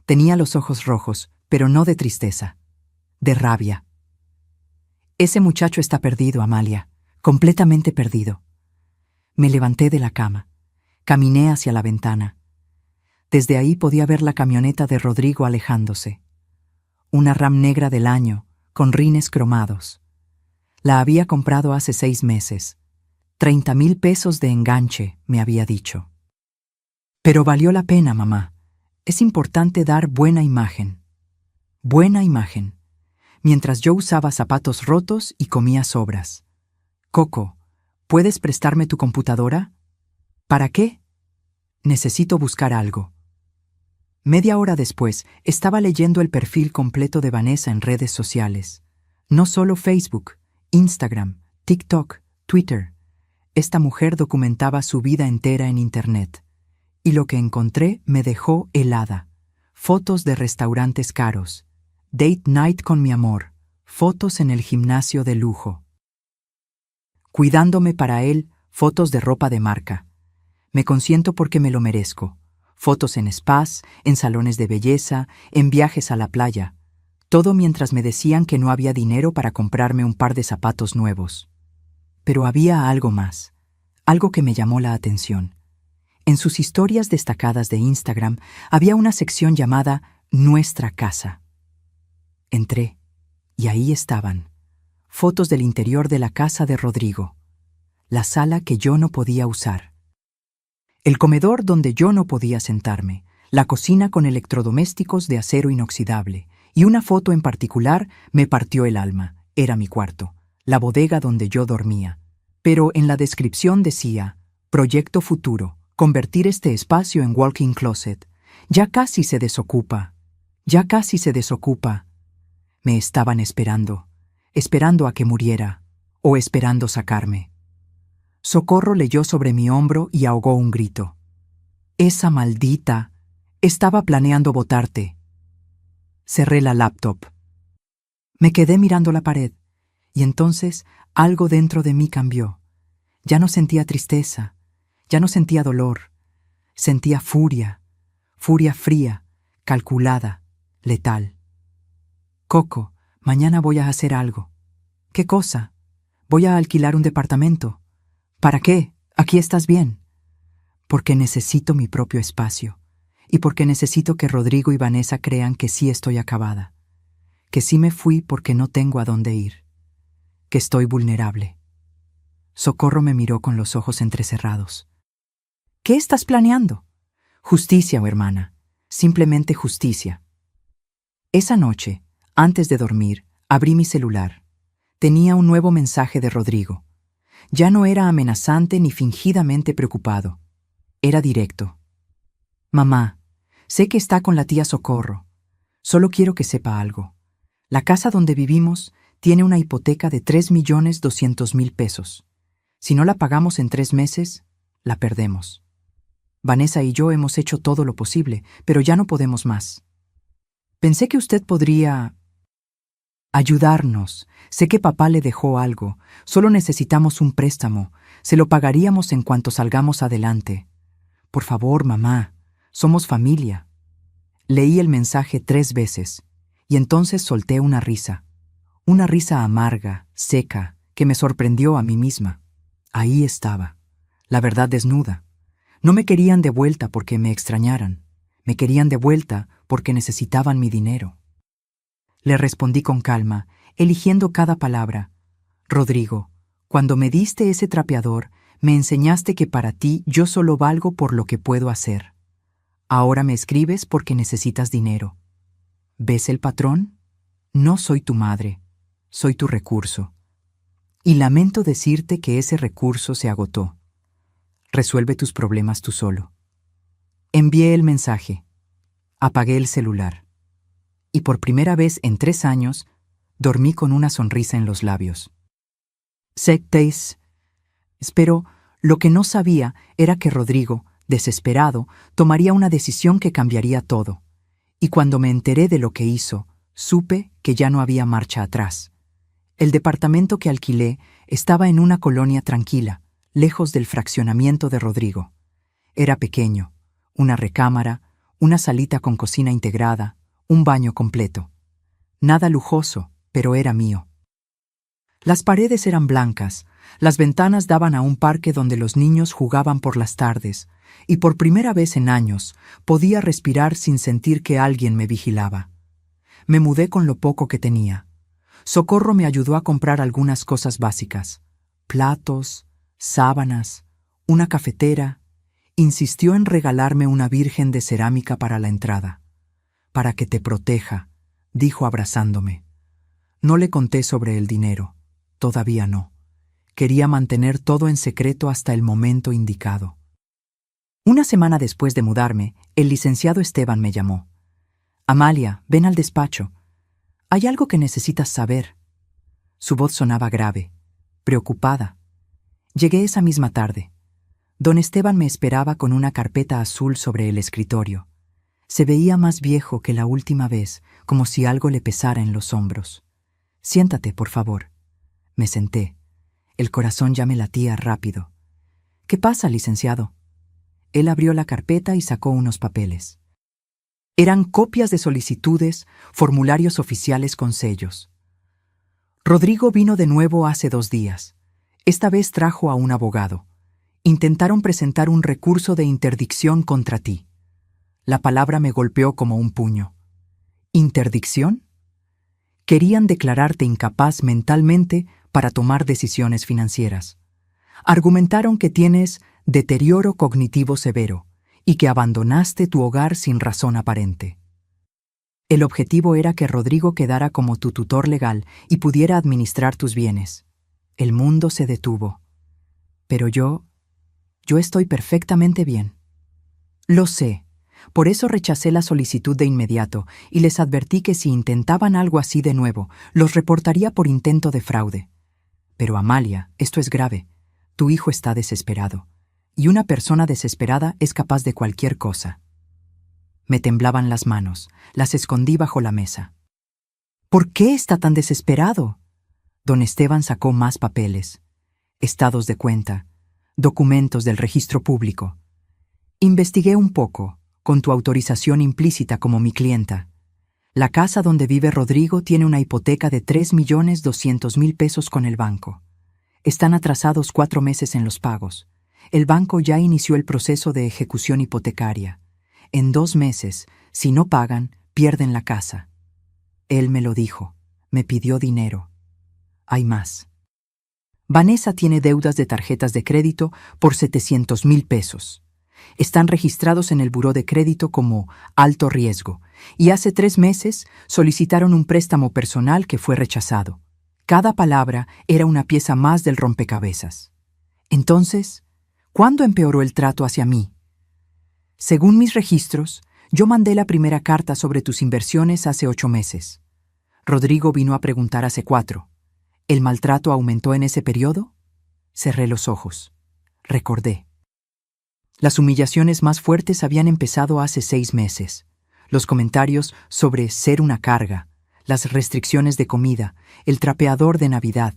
Tenía los ojos rojos, pero no de tristeza. De rabia. Ese muchacho está perdido, Amalia. Completamente perdido. Me levanté de la cama. Caminé hacia la ventana. Desde ahí podía ver la camioneta de Rodrigo alejándose. Una Ram negra del año, con rines cromados. La había comprado hace 6 meses. 30,000 pesos de enganche, me había dicho. Pero valió la pena, mamá. Es importante dar buena imagen. Buena imagen. Mientras yo usaba zapatos rotos y comía sobras. Coco, ¿puedes prestarme tu computadora? ¿Para qué? Necesito buscar algo. Media hora después, estaba leyendo el perfil completo de Vanessa en redes sociales. No solo Facebook, Instagram, TikTok, Twitter. Esta mujer documentaba su vida entera en Internet. Y lo que encontré me dejó helada. Fotos de restaurantes caros. Date night con mi amor. Fotos en el gimnasio de lujo. Cuidándome para él, fotos de ropa de marca. Me consiento porque me lo merezco. Fotos en spas, en salones de belleza, en viajes a la playa. Todo mientras me decían que no había dinero para comprarme un par de zapatos nuevos. Pero había algo más, algo que me llamó la atención. En sus historias destacadas de Instagram había una sección llamada Nuestra casa. Entré, y ahí estaban, fotos del interior de la casa de Rodrigo, la sala que yo no podía usar, el comedor donde yo no podía sentarme, la cocina con electrodomésticos de acero inoxidable, y una foto en particular me partió el alma. Era mi cuarto, la bodega donde yo dormía. Pero en la descripción decía, Proyecto futuro, convertir este espacio en walk-in closet. Ya casi se desocupa. Ya casi se desocupa. Me estaban esperando a que muriera, o esperando sacarme. Socorro leyó sobre mi hombro y ahogó un grito. Esa maldita estaba planeando botarte. Cerré la laptop. Me quedé mirando la pared, y entonces algo dentro de mí cambió. Ya no sentía tristeza, ya no sentía dolor, sentía furia, furia fría, calculada, letal. Coco, mañana voy a hacer algo. ¿Qué cosa? Voy a alquilar un departamento. ¿Para qué? Aquí estás bien. Porque necesito mi propio espacio, y porque necesito que Rodrigo y Vanessa crean que sí estoy acabada, que sí me fui porque no tengo a dónde ir, que estoy vulnerable. Socorro me miró con los ojos entrecerrados. ¿Qué estás planeando? Justicia, hermana, simplemente justicia. Esa noche, antes de dormir, abrí mi celular. Tenía un nuevo mensaje de Rodrigo. Ya no era amenazante ni fingidamente preocupado. Era directo. Mamá, sé que está con la tía Socorro. Solo quiero que sepa algo. La casa donde vivimos tiene una hipoteca de 3.200.000 pesos. Si no la pagamos en 3 meses, la perdemos. Vanessa y yo hemos hecho todo lo posible, pero ya no podemos más. Pensé que usted podría ayudarnos. Sé que papá le dejó algo. Solo necesitamos un préstamo. Se lo pagaríamos en cuanto salgamos adelante. Por favor, mamá, somos familia. Leí el mensaje 3 veces, y entonces solté una risa amarga, seca, que me sorprendió a mí misma. Ahí estaba, la verdad desnuda. No me querían de vuelta porque me extrañaran, me querían de vuelta porque necesitaban mi dinero. Le respondí con calma, eligiendo cada palabra. Rodrigo, cuando me diste ese trapeador, me enseñaste que para ti yo solo valgo por lo que puedo hacer. Ahora me escribes porque necesitas dinero. ¿Ves el patrón? No soy tu madre, soy tu recurso. Y lamento decirte que ese recurso se agotó. Resuelve tus problemas tú solo. Envié el mensaje. Apagué el celular. Y por primera vez en 3 años, dormí con una sonrisa en los labios. Pero lo que no sabía era que Rodrigo, desesperado, tomaría una decisión que cambiaría todo. Y cuando me enteré de lo que hizo, supe que ya no había marcha atrás. El departamento que alquilé estaba en una colonia tranquila, lejos del fraccionamiento de Rodrigo. Era pequeño, una recámara, una salita con cocina integrada, un baño completo. Nada lujoso, pero era mío. Las paredes eran blancas, las ventanas daban a un parque donde los niños jugaban por las tardes, y por primera vez en años podía respirar sin sentir que alguien me vigilaba. Me mudé con lo poco que tenía. Socorro me ayudó a comprar algunas cosas básicas: platos, sábanas, una cafetera. Insistió en regalarme una virgen de cerámica para la entrada. Para que te proteja, dijo abrazándome. No le conté sobre el dinero. Todavía no. Quería mantener todo en secreto hasta el momento indicado. Una semana después de mudarme, el licenciado Esteban me llamó. Amalia, ven al despacho. Hay algo que necesitas saber. Su voz sonaba grave, preocupada. Llegué esa misma tarde. Don Esteban me esperaba con una carpeta azul sobre el escritorio. Se veía más viejo que la última vez, como si algo le pesara en los hombros. Siéntate, por favor. Me senté. El corazón ya me latía rápido. ¿Qué pasa, licenciado? Él abrió la carpeta y sacó unos papeles. Eran copias de solicitudes, formularios oficiales con sellos. Rodrigo vino de nuevo hace 2 días. Esta vez trajo a un abogado. Intentaron presentar un recurso de interdicción contra ti. La palabra me golpeó como un puño. ¿Interdicción? Querían declararte incapaz mentalmente para tomar decisiones financieras. Argumentaron que tienes deterioro cognitivo severo y que abandonaste tu hogar sin razón aparente. El objetivo era que Rodrigo quedara como tu tutor legal y pudiera administrar tus bienes. El mundo se detuvo. Pero yo estoy perfectamente bien. Lo sé. Por eso rechacé la solicitud de inmediato y les advertí que si intentaban algo así de nuevo, los reportaría por intento de fraude. Pero Amalia, esto es grave. Tu hijo está desesperado. Y una persona desesperada es capaz de cualquier cosa. Me temblaban las manos. Las escondí bajo la mesa. ¿Por qué está tan desesperado? Don Esteban sacó más papeles. Estados de cuenta. Documentos del registro público. Investigué un poco, con tu autorización implícita como mi clienta. La casa donde vive Rodrigo tiene una hipoteca de 3.200.000 pesos con el banco. Están atrasados 4 meses en los pagos. El banco ya inició el proceso de ejecución hipotecaria. En 2 meses, si no pagan, pierden la casa. Él me lo dijo. Me pidió dinero. Hay más. Vanessa tiene deudas de tarjetas de crédito por 700.000 pesos. Están registrados en el buró de crédito como alto riesgo y hace 3 meses solicitaron un préstamo personal que fue rechazado. Cada palabra era una pieza más del rompecabezas. Entonces, ¿cuándo empeoró el trato hacia mí? Según mis registros, yo mandé la primera carta sobre tus inversiones hace 8 meses. Rodrigo vino a preguntar hace 4. ¿El maltrato aumentó en ese periodo? Cerré los ojos. Recordé. Las humillaciones más fuertes habían empezado hace 6 meses. Los comentarios sobre ser una carga, las restricciones de comida, el trapeador de Navidad.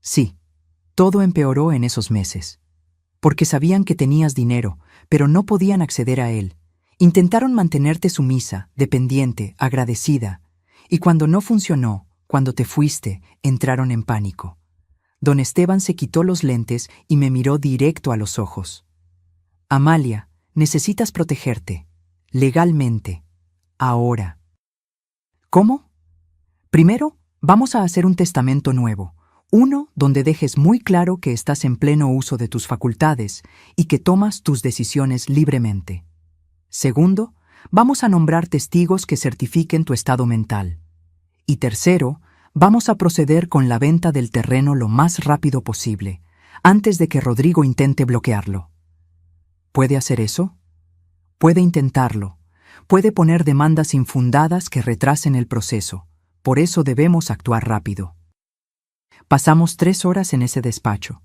Sí, todo empeoró en esos meses. Porque sabían que tenías dinero, pero no podían acceder a él. Intentaron mantenerte sumisa, dependiente, agradecida. Y cuando no funcionó, cuando te fuiste, entraron en pánico. Don Esteban se quitó los lentes y me miró directo a los ojos. Amalia, necesitas protegerte. Legalmente. Ahora. ¿Cómo? Primero, vamos a hacer un testamento nuevo. Uno donde dejes muy claro que estás en pleno uso de tus facultades y que tomas tus decisiones libremente. Segundo, vamos a nombrar testigos que certifiquen tu estado mental. Y tercero, vamos a proceder con la venta del terreno lo más rápido posible, antes de que Rodrigo intente bloquearlo. ¿Puede hacer eso? Puede intentarlo. Puede poner demandas infundadas que retrasen el proceso. Por eso debemos actuar rápido. Pasamos 3 horas en ese despacho.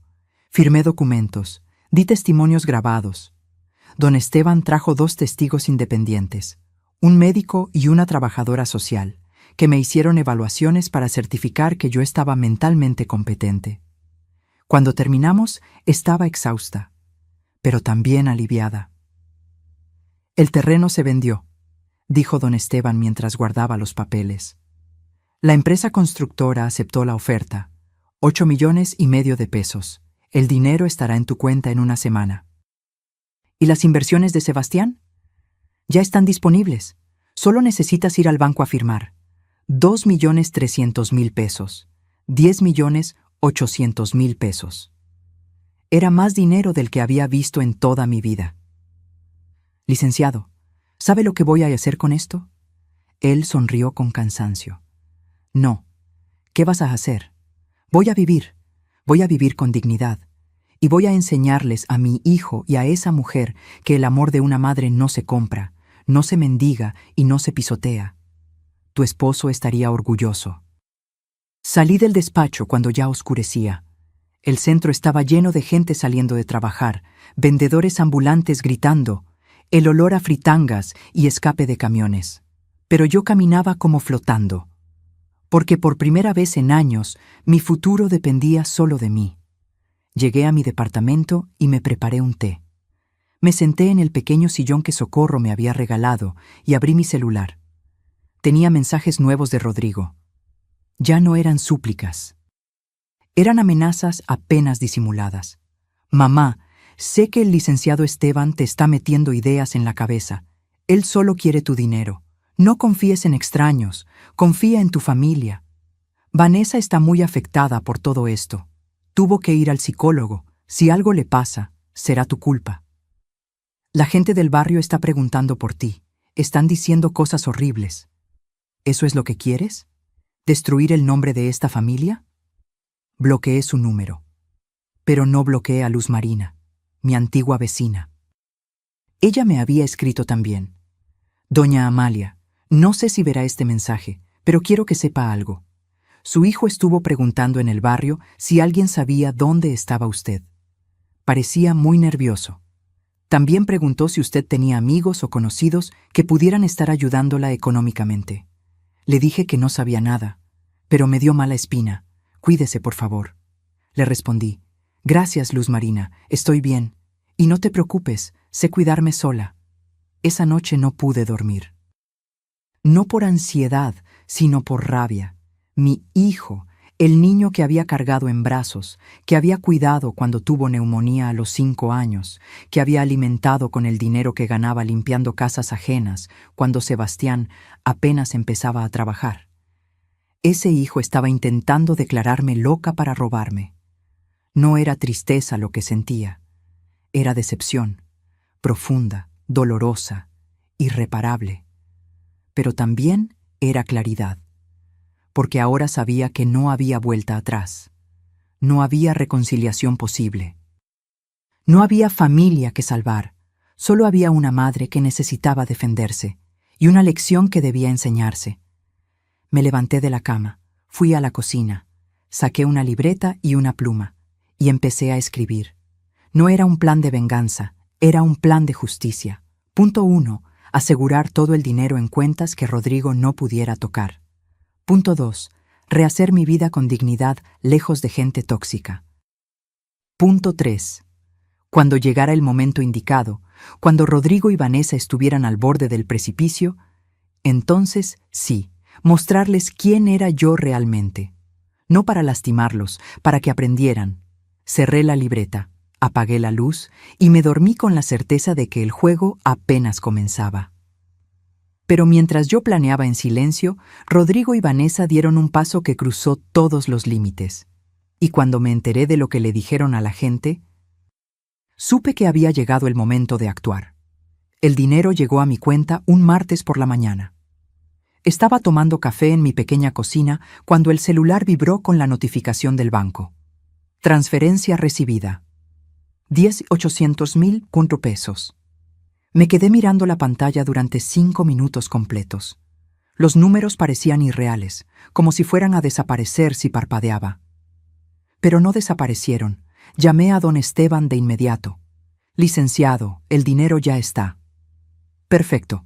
Firmé documentos, di testimonios grabados. Don Esteban trajo 2 testigos independientes, un médico y una trabajadora social, que me hicieron evaluaciones para certificar que yo estaba mentalmente competente. Cuando terminamos, estaba exhausta, pero también aliviada. El terreno se vendió, dijo don Esteban mientras guardaba los papeles. La empresa constructora aceptó la oferta, 8,5 millones de pesos. El dinero estará en tu cuenta en una semana. ¿Y las inversiones de Sebastián? Ya están disponibles. Solo necesitas ir al banco a firmar. 2,3 millones pesos. 10,8 millones pesos. Era más dinero del que había visto en toda mi vida. Licenciado, ¿sabe lo que voy a hacer con esto? Él sonrió con cansancio. No. ¿Qué vas a hacer? Voy a vivir con dignidad. Y voy a enseñarles a mi hijo y a esa mujer que el amor de una madre no se compra, no se mendiga y no se pisotea. Tu esposo estaría orgulloso. Salí del despacho cuando ya oscurecía. El centro estaba lleno de gente saliendo de trabajar, vendedores ambulantes gritando, el olor a fritangas y escape de camiones. Pero yo caminaba como flotando, porque por primera vez en años mi futuro dependía solo de mí. Llegué a mi departamento y me preparé un té. Me senté en el pequeño sillón que Socorro me había regalado y abrí mi celular. Tenía mensajes nuevos de Rodrigo. Ya no eran súplicas. Eran amenazas apenas disimuladas. Mamá, sé que el licenciado Esteban te está metiendo ideas en la cabeza. Él solo quiere tu dinero. No confíes en extraños, confía en tu familia. Vanessa está muy afectada por todo esto. Tuvo que ir al psicólogo. Si algo le pasa, será tu culpa. La gente del barrio está preguntando por ti. Están diciendo cosas horribles. ¿Eso es lo que quieres? ¿Destruir el nombre de esta familia? Bloqueé su número. Pero no bloqueé a Luz Marina, mi antigua vecina. Ella me había escrito también. Doña Amalia, no sé si verá este mensaje, pero quiero que sepa algo. Su hijo estuvo preguntando en el barrio si alguien sabía dónde estaba usted. Parecía muy nervioso. También preguntó si usted tenía amigos o conocidos que pudieran estar ayudándola económicamente. Le dije que no sabía nada, pero me dio mala espina. Cuídese, por favor. Le respondí. Gracias, Luz Marina, estoy bien. Y no te preocupes, sé cuidarme sola. Esa noche no pude dormir. No por ansiedad, sino por rabia. Mi hijo, el niño que había cargado en brazos, que había cuidado cuando tuvo neumonía a los 5 años, que había alimentado con el dinero que ganaba limpiando casas ajenas cuando Sebastián apenas empezaba a trabajar. Ese hijo estaba intentando declararme loca para robarme. No era tristeza lo que sentía, era decepción, profunda, dolorosa, irreparable. Pero también era claridad, porque ahora sabía que no había vuelta atrás. No había reconciliación posible. No había familia que salvar, solo había una madre que necesitaba defenderse y una lección que debía enseñarse. Me levanté de la cama, fui a la cocina, saqué una libreta y una pluma y empecé a escribir. No era un plan de venganza, era un plan de justicia. Punto 1. Asegurar todo el dinero en cuentas que Rodrigo no pudiera tocar. Punto 2. Rehacer mi vida con dignidad lejos de gente tóxica. Punto 3. Cuando llegara el momento indicado, cuando Rodrigo y Vanessa estuvieran al borde del precipicio, entonces sí, mostrarles quién era yo realmente. No para lastimarlos, para que aprendieran. Cerré la libreta, apagué la luz y me dormí con la certeza de que el juego apenas comenzaba. Pero mientras yo planeaba en silencio, Rodrigo y Vanessa dieron un paso que cruzó todos los límites. Y cuando me enteré de lo que le dijeron a la gente, supe que había llegado el momento de actuar. El dinero llegó a mi cuenta un martes por la mañana. Estaba tomando café en mi pequeña cocina cuando el celular vibró con la notificación del banco. Transferencia recibida. 10,800,000 pesos. Me quedé mirando la pantalla durante 5 minutos completos. Los números parecían irreales, como si fueran a desaparecer si parpadeaba. Pero no desaparecieron. Llamé a don Esteban de inmediato. Licenciado, el dinero ya está. Perfecto.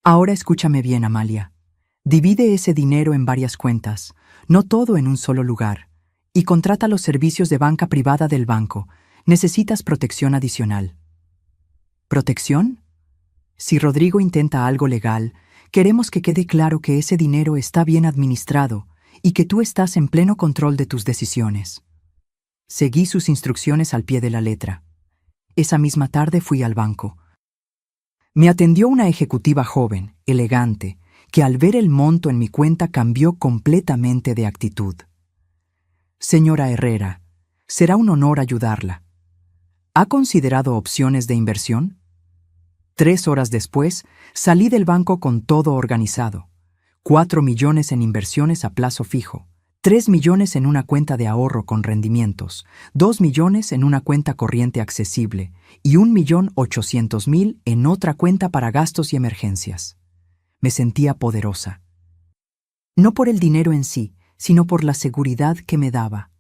Ahora escúchame bien, Amalia. Divide ese dinero en varias cuentas, no todo en un solo lugar, y contrata los servicios de banca privada del banco. Necesitas protección adicional. ¿Protección? Si Rodrigo intenta algo legal, queremos que quede claro que ese dinero está bien administrado y que tú estás en pleno control de tus decisiones. Seguí sus instrucciones al pie de la letra. Esa misma tarde fui al banco. Me atendió una ejecutiva joven, elegante, que al ver el monto en mi cuenta cambió completamente de actitud. Señora Herrera, será un honor ayudarla. ¿Ha considerado opciones de inversión? 3 horas después, salí del banco con todo organizado. 4 millones en inversiones a plazo fijo, 3 millones en una cuenta de ahorro con rendimientos, 2 millones en una cuenta corriente accesible y 1,800,000 en otra cuenta para gastos y emergencias. Me sentía poderosa. No por el dinero en sí, sino por la seguridad que me daba.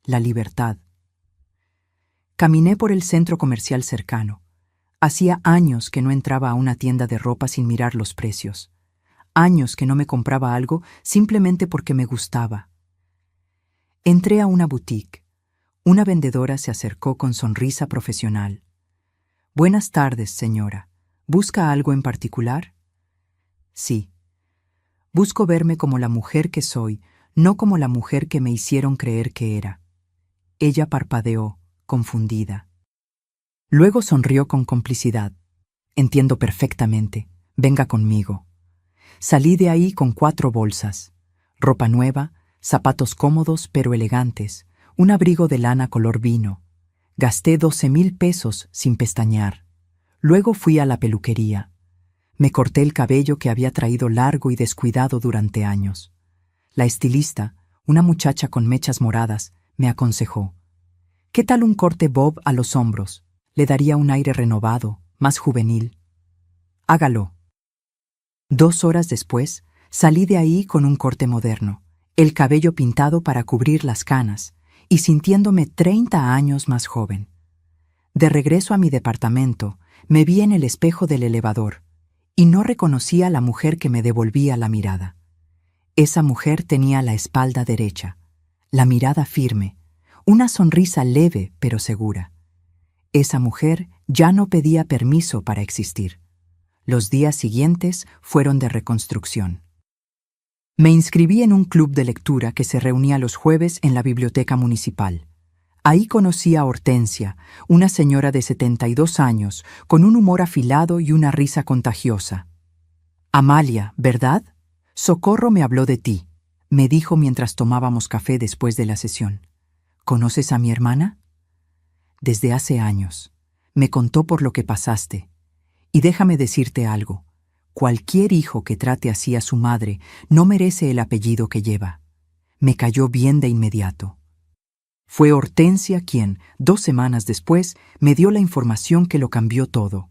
La libertad. Caminé por el centro comercial cercano. Hacía años que no entraba a una tienda de ropa sin mirar los precios. Años que no me compraba algo simplemente porque me gustaba. Entré a una boutique. Una vendedora se acercó con sonrisa profesional. Buenas tardes, señora. ¿Busca algo en particular? Sí. Busco verme como la mujer que soy, no como la mujer que me hicieron creer que era. Ella parpadeó, confundida. Luego sonrió con complicidad. Entiendo perfectamente. Venga conmigo. Salí de ahí con 4 bolsas. Ropa nueva, zapatos cómodos pero elegantes, un abrigo de lana color vino. Gasté 12,000 pesos sin pestañear. Luego fui a la peluquería. Me corté el cabello que había traído largo y descuidado durante años. La estilista, una muchacha con mechas moradas, me aconsejó: ¿qué tal un corte bob a los hombros? Le daría un aire renovado, más juvenil. Hágalo. 2 horas después, salí de ahí con un corte moderno, el cabello pintado para cubrir las canas, y sintiéndome 30 años más joven. De regreso a mi departamento, me vi en el espejo del elevador, y no reconocí a la mujer que me devolvía la mirada. Esa mujer tenía la espalda derecha, la mirada firme, una sonrisa leve pero segura. Esa mujer ya no pedía permiso para existir. Los días siguientes fueron de reconstrucción. Me inscribí en un club de lectura que se reunía los jueves en la biblioteca municipal. Ahí conocí a Hortensia, una señora de 72 años, con un humor afilado y una risa contagiosa. Amalia, ¿verdad? Socorro me habló de ti, me dijo mientras tomábamos café después de la sesión. ¿Conoces a mi hermana? Desde hace años. Me contó por lo que pasaste. Y déjame decirte algo. Cualquier hijo que trate así a su madre no merece el apellido que lleva. Me cayó bien de inmediato. Fue Hortensia quien, 2 semanas después, me dio la información que lo cambió todo.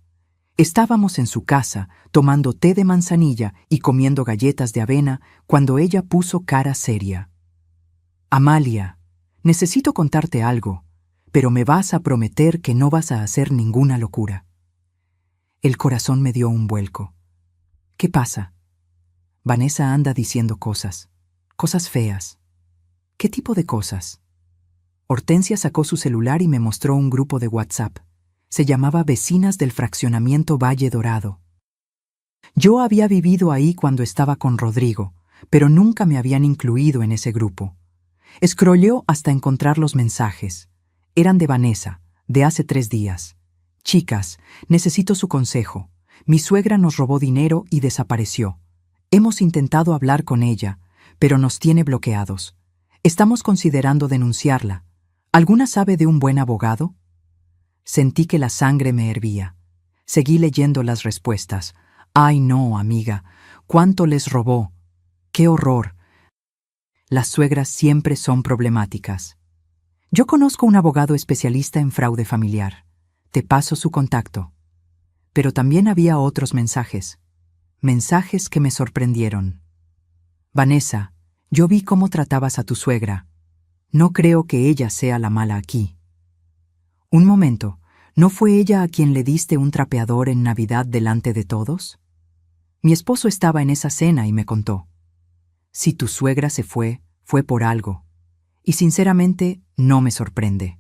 Estábamos en su casa, tomando té de manzanilla y comiendo galletas de avena, cuando ella puso cara seria. Amalia, necesito contarte algo, pero me vas a prometer que no vas a hacer ninguna locura. El corazón me dio un vuelco. ¿Qué pasa? Vanessa anda diciendo cosas feas. ¿Qué tipo de cosas? Hortensia sacó su celular y me mostró un grupo de WhatsApp. Se llamaba Vecinas del Fraccionamiento Valle Dorado. Yo había vivido ahí cuando estaba con Rodrigo, pero nunca me habían incluido en ese grupo. Scrolleó hasta encontrar los mensajes. Eran de Vanessa, de hace 3 días. Chicas, necesito su consejo. Mi suegra nos robó dinero y desapareció. Hemos intentado hablar con ella, pero nos tiene bloqueados. Estamos considerando denunciarla. ¿Alguna sabe de un buen abogado? Sentí que la sangre me hervía. Seguí leyendo las respuestas. Ay no, amiga, ¿cuánto les robó? ¡Qué horror! Las suegras siempre son problemáticas. Yo conozco un abogado especialista en fraude familiar. Te paso su contacto. Pero también había otros mensajes. Mensajes que me sorprendieron. Vanessa, yo vi cómo tratabas a tu suegra. No creo que ella sea la mala aquí. Un momento, ¿no fue ella a quien le diste un trapeador en Navidad delante de todos? Mi esposo estaba en esa cena y me contó. Si tu suegra se fue, fue por algo. Y sinceramente, no me sorprende.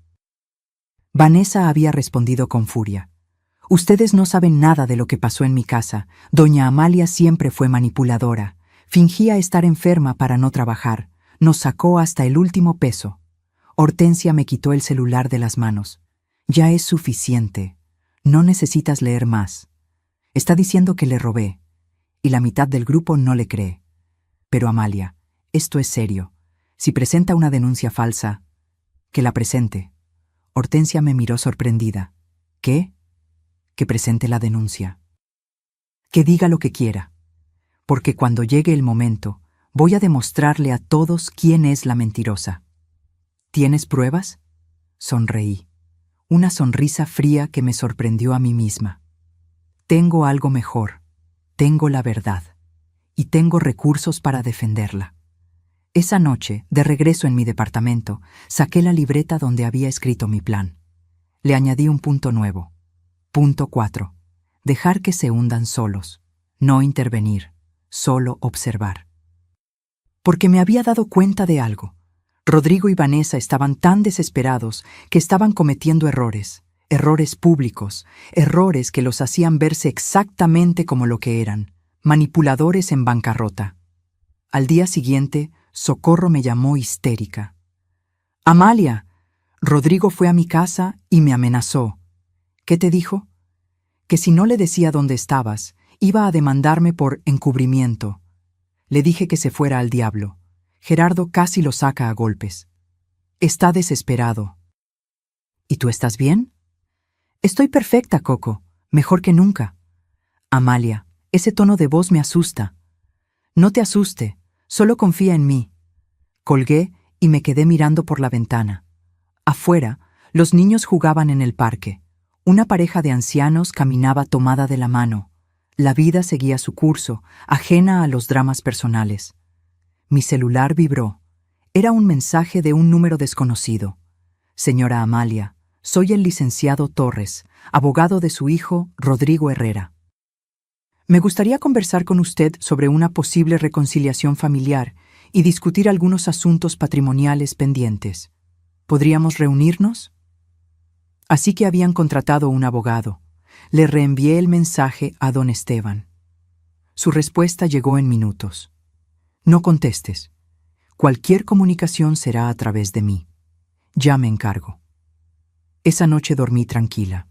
Vanessa había respondido con furia. Ustedes no saben nada de lo que pasó en mi casa. Doña Amalia siempre fue manipuladora. Fingía estar enferma para no trabajar. Nos sacó hasta el último peso. Hortensia me quitó el celular de las manos. Ya es suficiente. No necesitas leer más. Está diciendo que le robé. Y la mitad del grupo no le cree. Pero Amalia, esto es serio. Si presenta una denuncia falsa, que la presente. Hortensia me miró sorprendida. ¿Qué? Que presente la denuncia. Que diga lo que quiera. Porque cuando llegue el momento, voy a demostrarle a todos quién es la mentirosa. ¿Tienes pruebas? Sonreí. Una sonrisa fría que me sorprendió a mí misma. Tengo algo mejor. Tengo la verdad. Y tengo recursos para defenderla. Esa noche, de regreso en mi departamento, saqué la libreta donde había escrito mi plan. Le añadí un punto nuevo. Punto 4. Dejar que se hundan solos. No intervenir. Solo observar. Porque me había dado cuenta de algo. Rodrigo y Vanessa estaban tan desesperados que estaban cometiendo errores públicos, errores que los hacían verse exactamente como lo que eran, manipuladores en bancarrota. Al día siguiente, Socorro me llamó histérica. «Amalia, Rodrigo fue a mi casa y me amenazó». «¿Qué te dijo?» «Que si no le decía dónde estabas, iba a demandarme por encubrimiento». Le dije que se fuera al diablo. Gerardo casi lo saca a golpes. Está desesperado. ¿Y tú estás bien? Estoy perfecta, Coco. Mejor que nunca. Amalia, ese tono de voz me asusta. No te asuste, solo confía en mí. Colgué y me quedé mirando por la ventana. Afuera, los niños jugaban en el parque. Una pareja de ancianos caminaba tomada de la mano. La vida seguía su curso, ajena a los dramas personales. Mi celular vibró. Era un mensaje de un número desconocido. «Señora Amalia, soy el licenciado Torres, abogado de su hijo, Rodrigo Herrera. Me gustaría conversar con usted sobre una posible reconciliación familiar y discutir algunos asuntos patrimoniales pendientes. ¿Podríamos reunirnos?» Así que habían contratado un abogado. Le reenvié el mensaje a don Esteban. Su respuesta llegó en minutos. «No contestes. Cualquier comunicación será a través de mí. Ya me encargo». Esa noche dormí tranquila,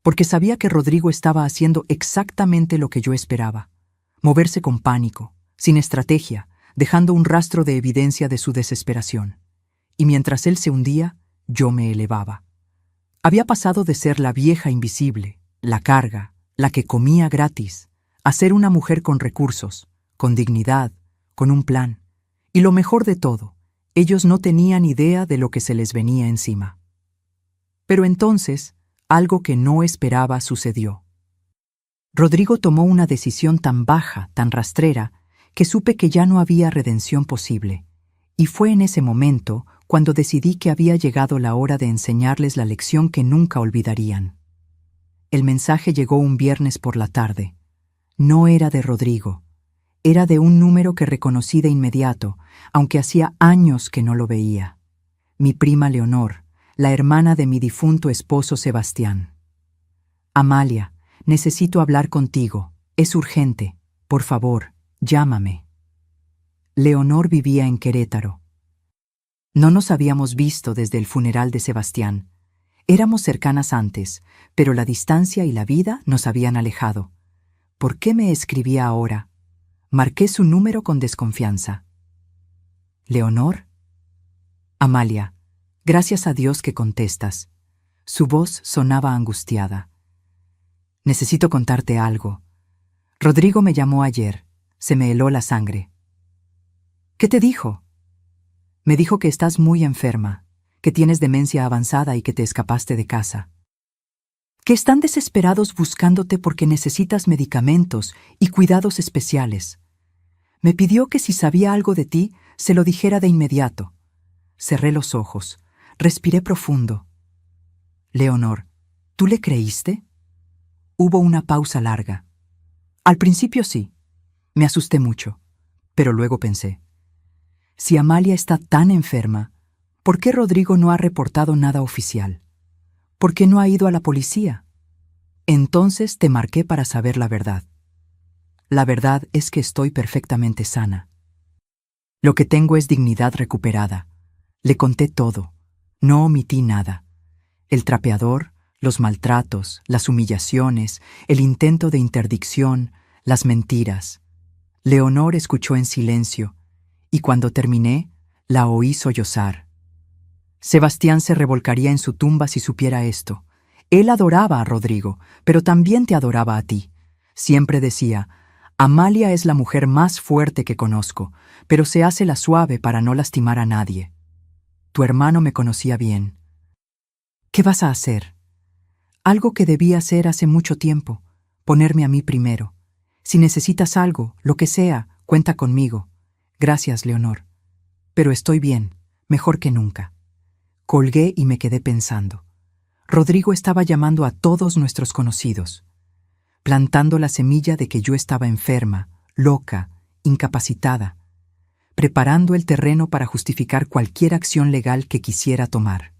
porque sabía que Rodrigo estaba haciendo exactamente lo que yo esperaba, moverse con pánico, sin estrategia, dejando un rastro de evidencia de su desesperación. Y mientras él se hundía, yo me elevaba. Había pasado de ser la vieja invisible, la carga, la que comía gratis, a ser una mujer con recursos, con dignidad, con un plan. Y lo mejor de todo, ellos no tenían idea de lo que se les venía encima. Pero entonces, algo que no esperaba sucedió. Rodrigo tomó una decisión tan baja, tan rastrera, que supe que ya no había redención posible. Y fue en ese momento cuando decidí que había llegado la hora de enseñarles la lección que nunca olvidarían. El mensaje llegó un viernes por la tarde. No era de Rodrigo. Era de un número que reconocí de inmediato, aunque hacía años que no lo veía. Mi prima Leonor, la hermana de mi difunto esposo Sebastián. «Amalia, necesito hablar contigo. Es urgente. Por favor, llámame». Leonor vivía en Querétaro. No nos habíamos visto desde el funeral de Sebastián. Éramos cercanas antes, pero la distancia y la vida nos habían alejado. ¿Por qué me escribía ahora? Marqué su número con desconfianza. «¿Leonor?» «Amalia, gracias a Dios que contestas». Su voz sonaba angustiada. «Necesito contarte algo. Rodrigo me llamó ayer. Se me heló la sangre». «¿Qué te dijo?» «Me dijo que estás muy enferma, que tienes demencia avanzada y que te escapaste de casa. Que están desesperados buscándote porque necesitas medicamentos y cuidados especiales. Me pidió que si sabía algo de ti, se lo dijera de inmediato». Cerré los ojos, respiré profundo. «Leonor, ¿tú le creíste?» Hubo una pausa larga. Al principio sí, me asusté mucho, pero luego pensé, si Amalia está tan enferma, ¿por qué Rodrigo no ha reportado nada oficial? ¿Por qué no ha ido a la policía? Entonces te marqué para saber la verdad. La verdad es que estoy perfectamente sana. Lo que tengo es dignidad recuperada. Le conté todo. No omití nada. El trapeador, los maltratos, las humillaciones, el intento de interdicción, las mentiras. Leonor escuchó en silencio, y cuando terminé, la oí sollozar. Sebastián se revolcaría en su tumba si supiera esto. Él adoraba a Rodrigo, pero también te adoraba a ti. Siempre decía, Amalia es la mujer más fuerte que conozco, pero se hace la suave para no lastimar a nadie. Tu hermano me conocía bien. ¿Qué vas a hacer? Algo que debí hacer hace mucho tiempo, ponerme a mí primero. Si necesitas algo, lo que sea, cuenta conmigo. Gracias, Leonor. Pero estoy bien, mejor que nunca. Colgué y me quedé pensando. Rodrigo estaba llamando a todos nuestros conocidos, plantando la semilla de que yo estaba enferma, loca, incapacitada, preparando el terreno para justificar cualquier acción legal que quisiera tomar.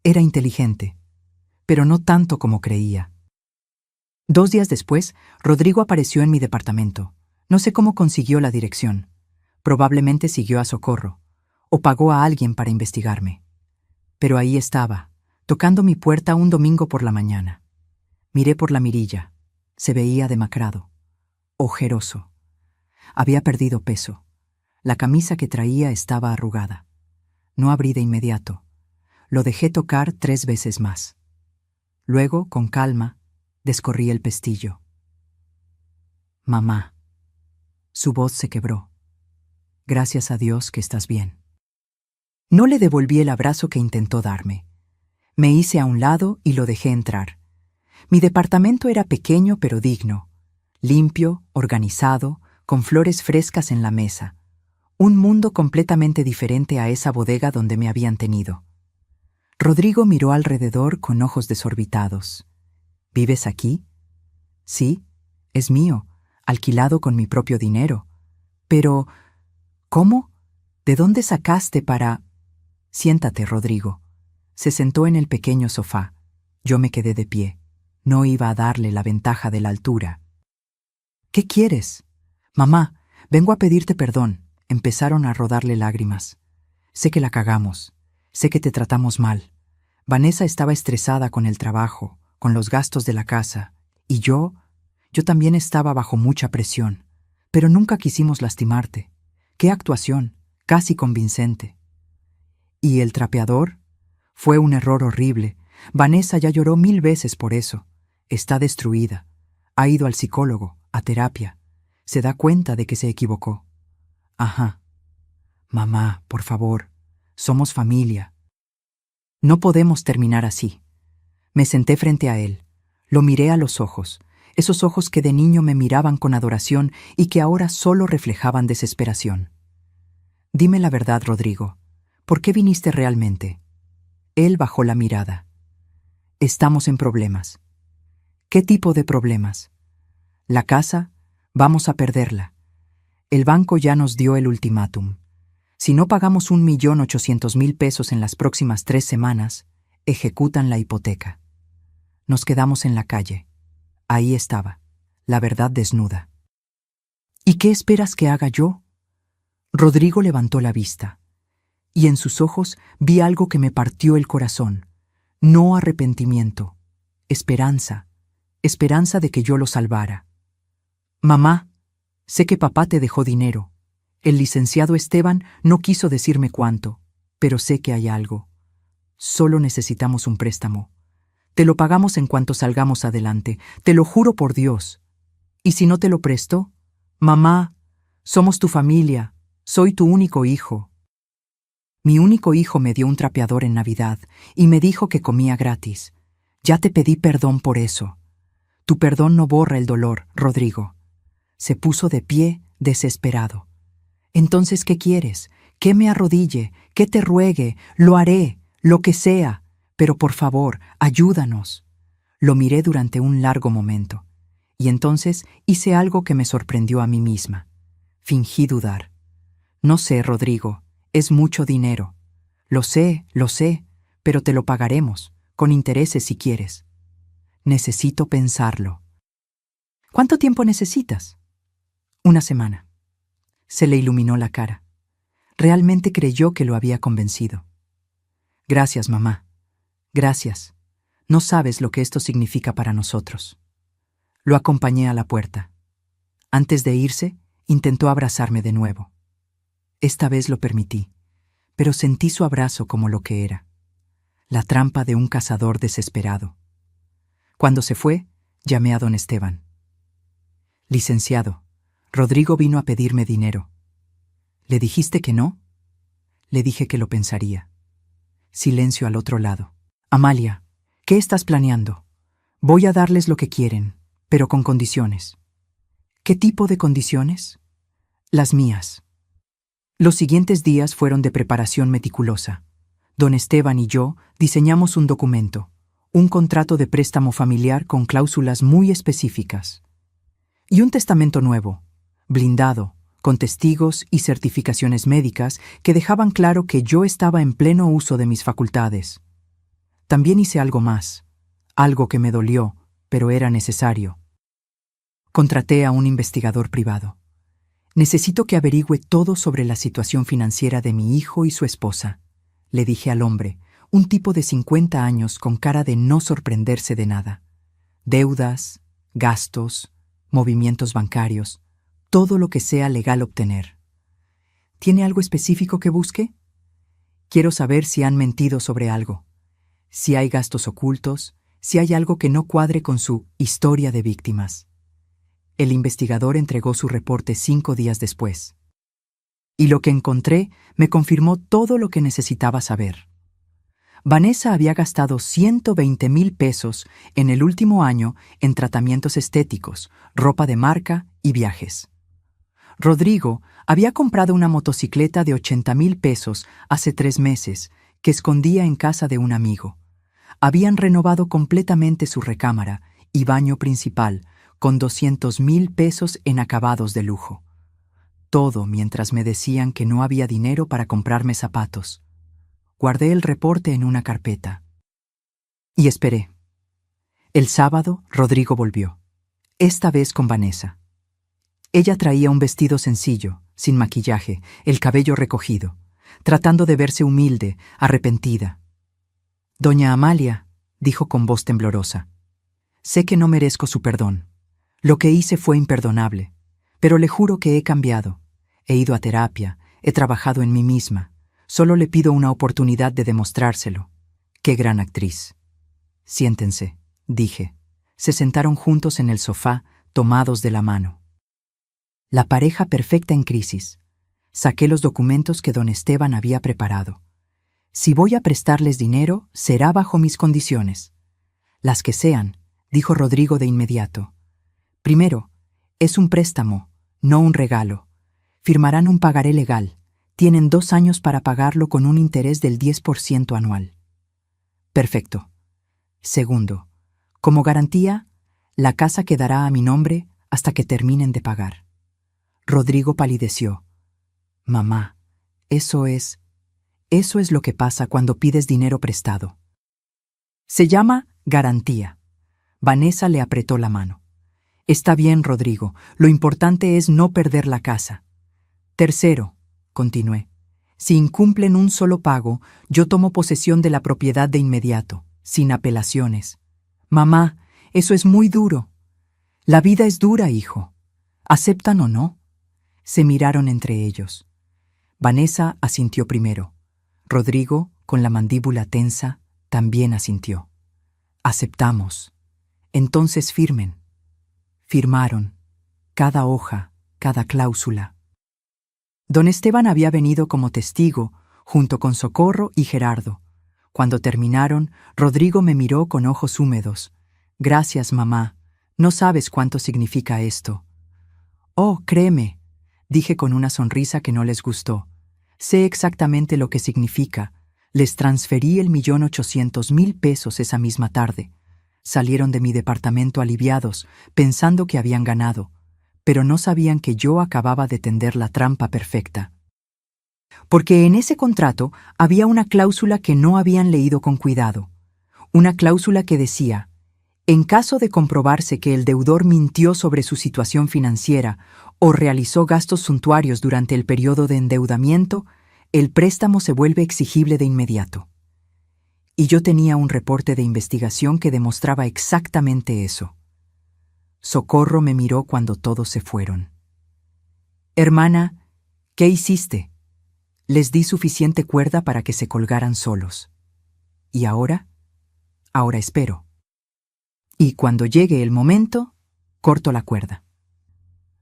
Era inteligente, pero no tanto como creía. 2 días después, Rodrigo apareció en mi departamento. No sé cómo consiguió la dirección. Probablemente siguió a Socorro, o pagó a alguien para investigarme. Pero ahí estaba, tocando mi puerta un domingo por la mañana. Miré por la mirilla. Se veía demacrado, ojeroso. Había perdido peso. La camisa que traía estaba arrugada. No abrí de inmediato. Lo dejé tocar 3 veces más. Luego, con calma, descorrí el pestillo. Mamá. Su voz se quebró. Gracias a Dios que estás bien. No le devolví el abrazo que intentó darme. Me hice a un lado y lo dejé entrar. Mi departamento era pequeño pero digno, limpio, organizado, con flores frescas en la mesa. Un mundo completamente diferente a esa bodega donde me habían tenido. Rodrigo miró alrededor con ojos desorbitados. ¿Vives aquí? Sí, es mío, alquilado con mi propio dinero. Pero, ¿cómo? ¿De dónde sacaste para...? Siéntate, Rodrigo. Se sentó en el pequeño sofá. Yo me quedé de pie. No iba a darle la ventaja de la altura. ¿Qué quieres? Mamá, vengo a pedirte perdón. Empezaron a rodarle lágrimas. Sé que la cagamos. Sé que te tratamos mal. Vanessa estaba estresada con el trabajo, con los gastos de la casa. Y yo también estaba bajo mucha presión. Pero nunca quisimos lastimarte. ¡Qué actuación! Casi convincente. ¿Y el trapeador? Fue un error horrible. Vanessa ya lloró 1000 veces por eso. Está destruida. Ha ido al psicólogo, a terapia. Se da cuenta de que se equivocó. Ajá. Mamá, por favor. Somos familia. No podemos terminar así. Me senté frente a él. Lo miré a los ojos. Esos ojos que de niño me miraban con adoración y que ahora solo reflejaban desesperación. Dime la verdad, Rodrigo. ¿Por qué viniste realmente? Él bajó la mirada. Estamos en problemas. ¿Qué tipo de problemas? La casa, vamos a perderla. El banco ya nos dio el ultimátum. Si no pagamos 1.800.000 pesos en las próximas 3 semanas, ejecutan la hipoteca. Nos quedamos en la calle. Ahí estaba, la verdad desnuda. ¿Y qué esperas que haga yo? Rodrigo levantó la vista, y en sus ojos vi algo que me partió el corazón. No arrepentimiento, esperanza, esperanza de que yo lo salvara. Mamá, sé que papá te dejó dinero. El licenciado Esteban no quiso decirme cuánto, pero sé que hay algo. Solo necesitamos un préstamo. Te lo pagamos en cuanto salgamos adelante, te lo juro por Dios. ¿Y si no te lo presto? Mamá, somos tu familia, soy tu único hijo. Mi único hijo me dio un trapeador en Navidad y me dijo que comía gratis. Ya te pedí perdón por eso. Tu perdón no borra el dolor, Rodrigo. Se puso de pie, desesperado. Entonces, ¿qué quieres? ¿Que me arrodille? ¿Que te ruegue? Lo haré, lo que sea. Pero por favor, ayúdanos. Lo miré durante un largo momento. Y entonces hice algo que me sorprendió a mí misma. Fingí dudar. No sé, Rodrigo, es mucho dinero. Lo sé, pero te lo pagaremos, con intereses si quieres. Necesito pensarlo. ¿Cuánto tiempo necesitas? 1 semana. Se le iluminó la cara. Realmente creyó que lo había convencido. Gracias, mamá. Gracias. No sabes lo que esto significa para nosotros. Lo acompañé a la puerta. Antes de irse, intentó abrazarme de nuevo. Esta vez lo permití, pero sentí su abrazo como lo que era. La trampa de un cazador desesperado. Cuando se fue, llamé a don Esteban. Licenciado, Rodrigo vino a pedirme dinero. ¿Le dijiste que no? Le dije que lo pensaría. Silencio al otro lado. Amalia, ¿qué estás planeando? Voy a darles lo que quieren, pero con condiciones. ¿Qué tipo de condiciones? Las mías. Los siguientes días fueron de preparación meticulosa. Don Esteban y yo diseñamos un documento, un contrato de préstamo familiar con cláusulas muy específicas. Y un testamento nuevo, blindado, con testigos y certificaciones médicas que dejaban claro que yo estaba en pleno uso de mis facultades. También hice algo más, algo que me dolió, pero era necesario. Contraté a un investigador privado. Necesito que averigüe todo sobre la situación financiera de mi hijo y su esposa, le dije al hombre, un tipo de 50 años con cara de no sorprenderse de nada. Deudas, gastos, movimientos bancarios, todo lo que sea legal obtener. ¿Tiene algo específico que busque? Quiero saber si han mentido sobre algo, si hay gastos ocultos, si hay algo que no cuadre con su historia de víctimas. El investigador entregó su reporte 5 días después. Y lo que encontré me confirmó todo lo que necesitaba saber. Vanessa había gastado 120,000 pesos en el último año en tratamientos estéticos, ropa de marca y viajes. Rodrigo había comprado una motocicleta de 80,000 pesos hace 3 meses que escondía en casa de un amigo. Habían renovado completamente su recámara y baño principal con 200,000 pesos en acabados de lujo. Todo mientras me decían que no había dinero para comprarme zapatos. Guardé el reporte en una carpeta. Y esperé. El sábado, Rodrigo volvió. Esta vez con Vanessa. Ella traía un vestido sencillo, sin maquillaje, el cabello recogido, tratando de verse humilde, arrepentida. «Doña Amalia», dijo con voz temblorosa, «sé que no merezco su perdón. Lo que hice fue imperdonable, pero le juro que he cambiado. He ido a terapia, he trabajado en mí misma. Solo le pido una oportunidad de demostrárselo. ¡Qué gran actriz! Siéntense», dije. Se sentaron juntos en el sofá, tomados de la mano. La pareja perfecta en crisis. Saqué los documentos que don Esteban había preparado. Si voy a prestarles dinero, será bajo mis condiciones. Las que sean, dijo Rodrigo de inmediato. Primero, es un préstamo, no un regalo. Firmarán un pagaré legal. Tienen 2 años para pagarlo con un interés del 10% anual. Perfecto. Segundo, como garantía, la casa quedará a mi nombre hasta que terminen de pagar. Rodrigo palideció. Mamá, eso es lo que pasa cuando pides dinero prestado. Se llama garantía. Vanessa le apretó la mano. Está bien, Rodrigo, lo importante es no perder la casa. Tercero, continué, si incumplen un solo pago, yo tomo posesión de la propiedad de inmediato, sin apelaciones. Mamá, eso es muy duro. La vida es dura, hijo. ¿Aceptan o no? Se miraron entre ellos. Vanessa asintió primero. Rodrigo, con la mandíbula tensa, también asintió. Aceptamos. Entonces firmen. Firmaron. Cada hoja, cada cláusula. Don Esteban había venido como testigo, junto con Socorro y Gerardo. Cuando terminaron, Rodrigo me miró con ojos húmedos. Gracias, mamá. No sabes cuánto significa esto. Oh, créeme, dije con una sonrisa que no les gustó. Sé exactamente lo que significa. Les transferí el 1,800,000 pesos esa misma tarde. Salieron de mi departamento aliviados, pensando que habían ganado, pero no sabían que yo acababa de tender la trampa perfecta. Porque en ese contrato había una cláusula que no habían leído con cuidado. Una cláusula que decía, en caso de comprobarse que el deudor mintió sobre su situación financiera o realizó gastos suntuarios durante el periodo de endeudamiento, el préstamo se vuelve exigible de inmediato. Y yo tenía un reporte de investigación que demostraba exactamente eso. Socorro me miró cuando todos se fueron. Hermana, ¿qué hiciste? Les di suficiente cuerda para que se colgaran solos. ¿Y ahora? Ahora espero. Y cuando llegue el momento, corto la cuerda.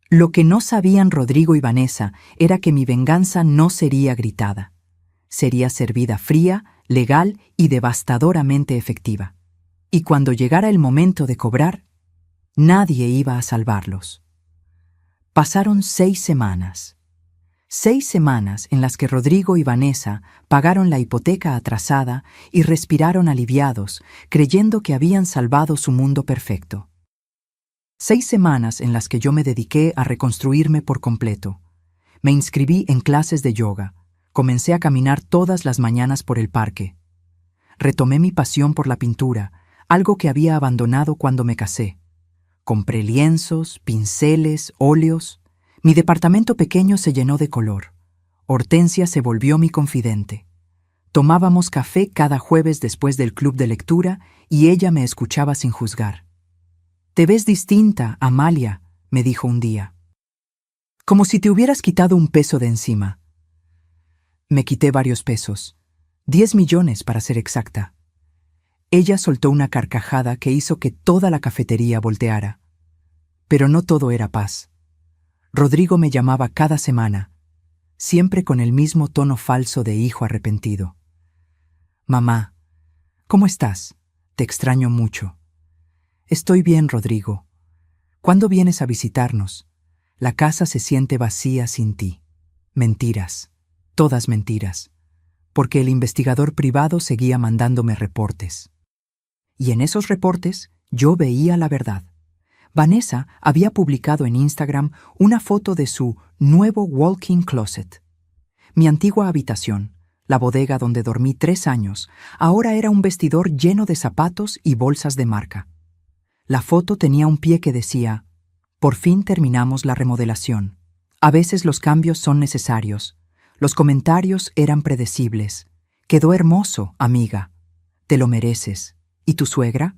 Lo que no sabían Rodrigo y Vanessa era que mi venganza no sería gritada. Sería servida fría, legal y devastadoramente efectiva. Y cuando llegara el momento de cobrar, nadie iba a salvarlos. Pasaron 6 semanas. 6 semanas en las que Rodrigo y Vanessa pagaron la hipoteca atrasada y respiraron aliviados, creyendo que habían salvado su mundo perfecto. 6 semanas en las que yo me dediqué a reconstruirme por completo. Me inscribí en clases de yoga. Comencé a caminar todas las mañanas por el parque. Retomé mi pasión por la pintura, algo que había abandonado cuando me casé. Compré lienzos, pinceles, óleos. Mi departamento pequeño se llenó de color. Hortensia se volvió mi confidente. Tomábamos café cada jueves después del club de lectura y ella me escuchaba sin juzgar. «Te ves distinta, Amalia», me dijo un día. «Como si te hubieras quitado un peso de encima». Me quité varios pesos, 10 millones para ser exacta. Ella soltó una carcajada que hizo que toda la cafetería volteara. Pero no todo era paz. Rodrigo me llamaba cada semana, siempre con el mismo tono falso de hijo arrepentido. «Mamá, ¿cómo estás? Te extraño mucho». «Estoy bien, Rodrigo. ¿Cuándo vienes a visitarnos? La casa se siente vacía sin ti». Mentiras, todas mentiras, porque el investigador privado seguía mandándome reportes. Y en esos reportes yo veía la verdad. Vanessa había publicado en Instagram una foto de su nuevo walk-in closet. Mi antigua habitación, la bodega donde dormí 3 años, ahora era un vestidor lleno de zapatos y bolsas de marca. La foto tenía un pie que decía: «Por fin terminamos la remodelación. A veces los cambios son necesarios. Los comentarios eran predecibles. Quedó hermoso, amiga. Te lo mereces». ¿Y tu suegra?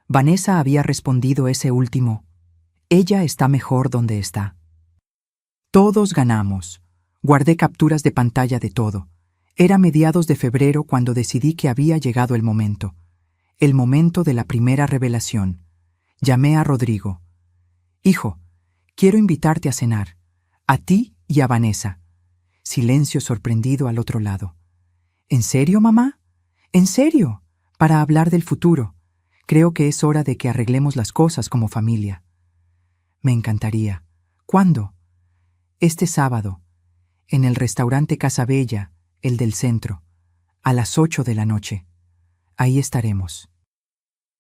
Vanessa había respondido ese último: «Ella está mejor donde está». Todos ganamos. Guardé capturas de pantalla de todo. Era mediados de febrero cuando decidí que había llegado el momento de la primera revelación. Llamé a Rodrigo. «Hijo, quiero invitarte a cenar, a ti y a Vanessa». Silencio sorprendido al otro lado. «¿En serio, mamá? ¿En serio? Para hablar del futuro. Creo que es hora de que arreglemos las cosas como familia». «Me encantaría. ¿Cuándo?» «Este sábado, en el restaurante Casa Bella, el del centro, a las 8 de la noche. Ahí estaremos».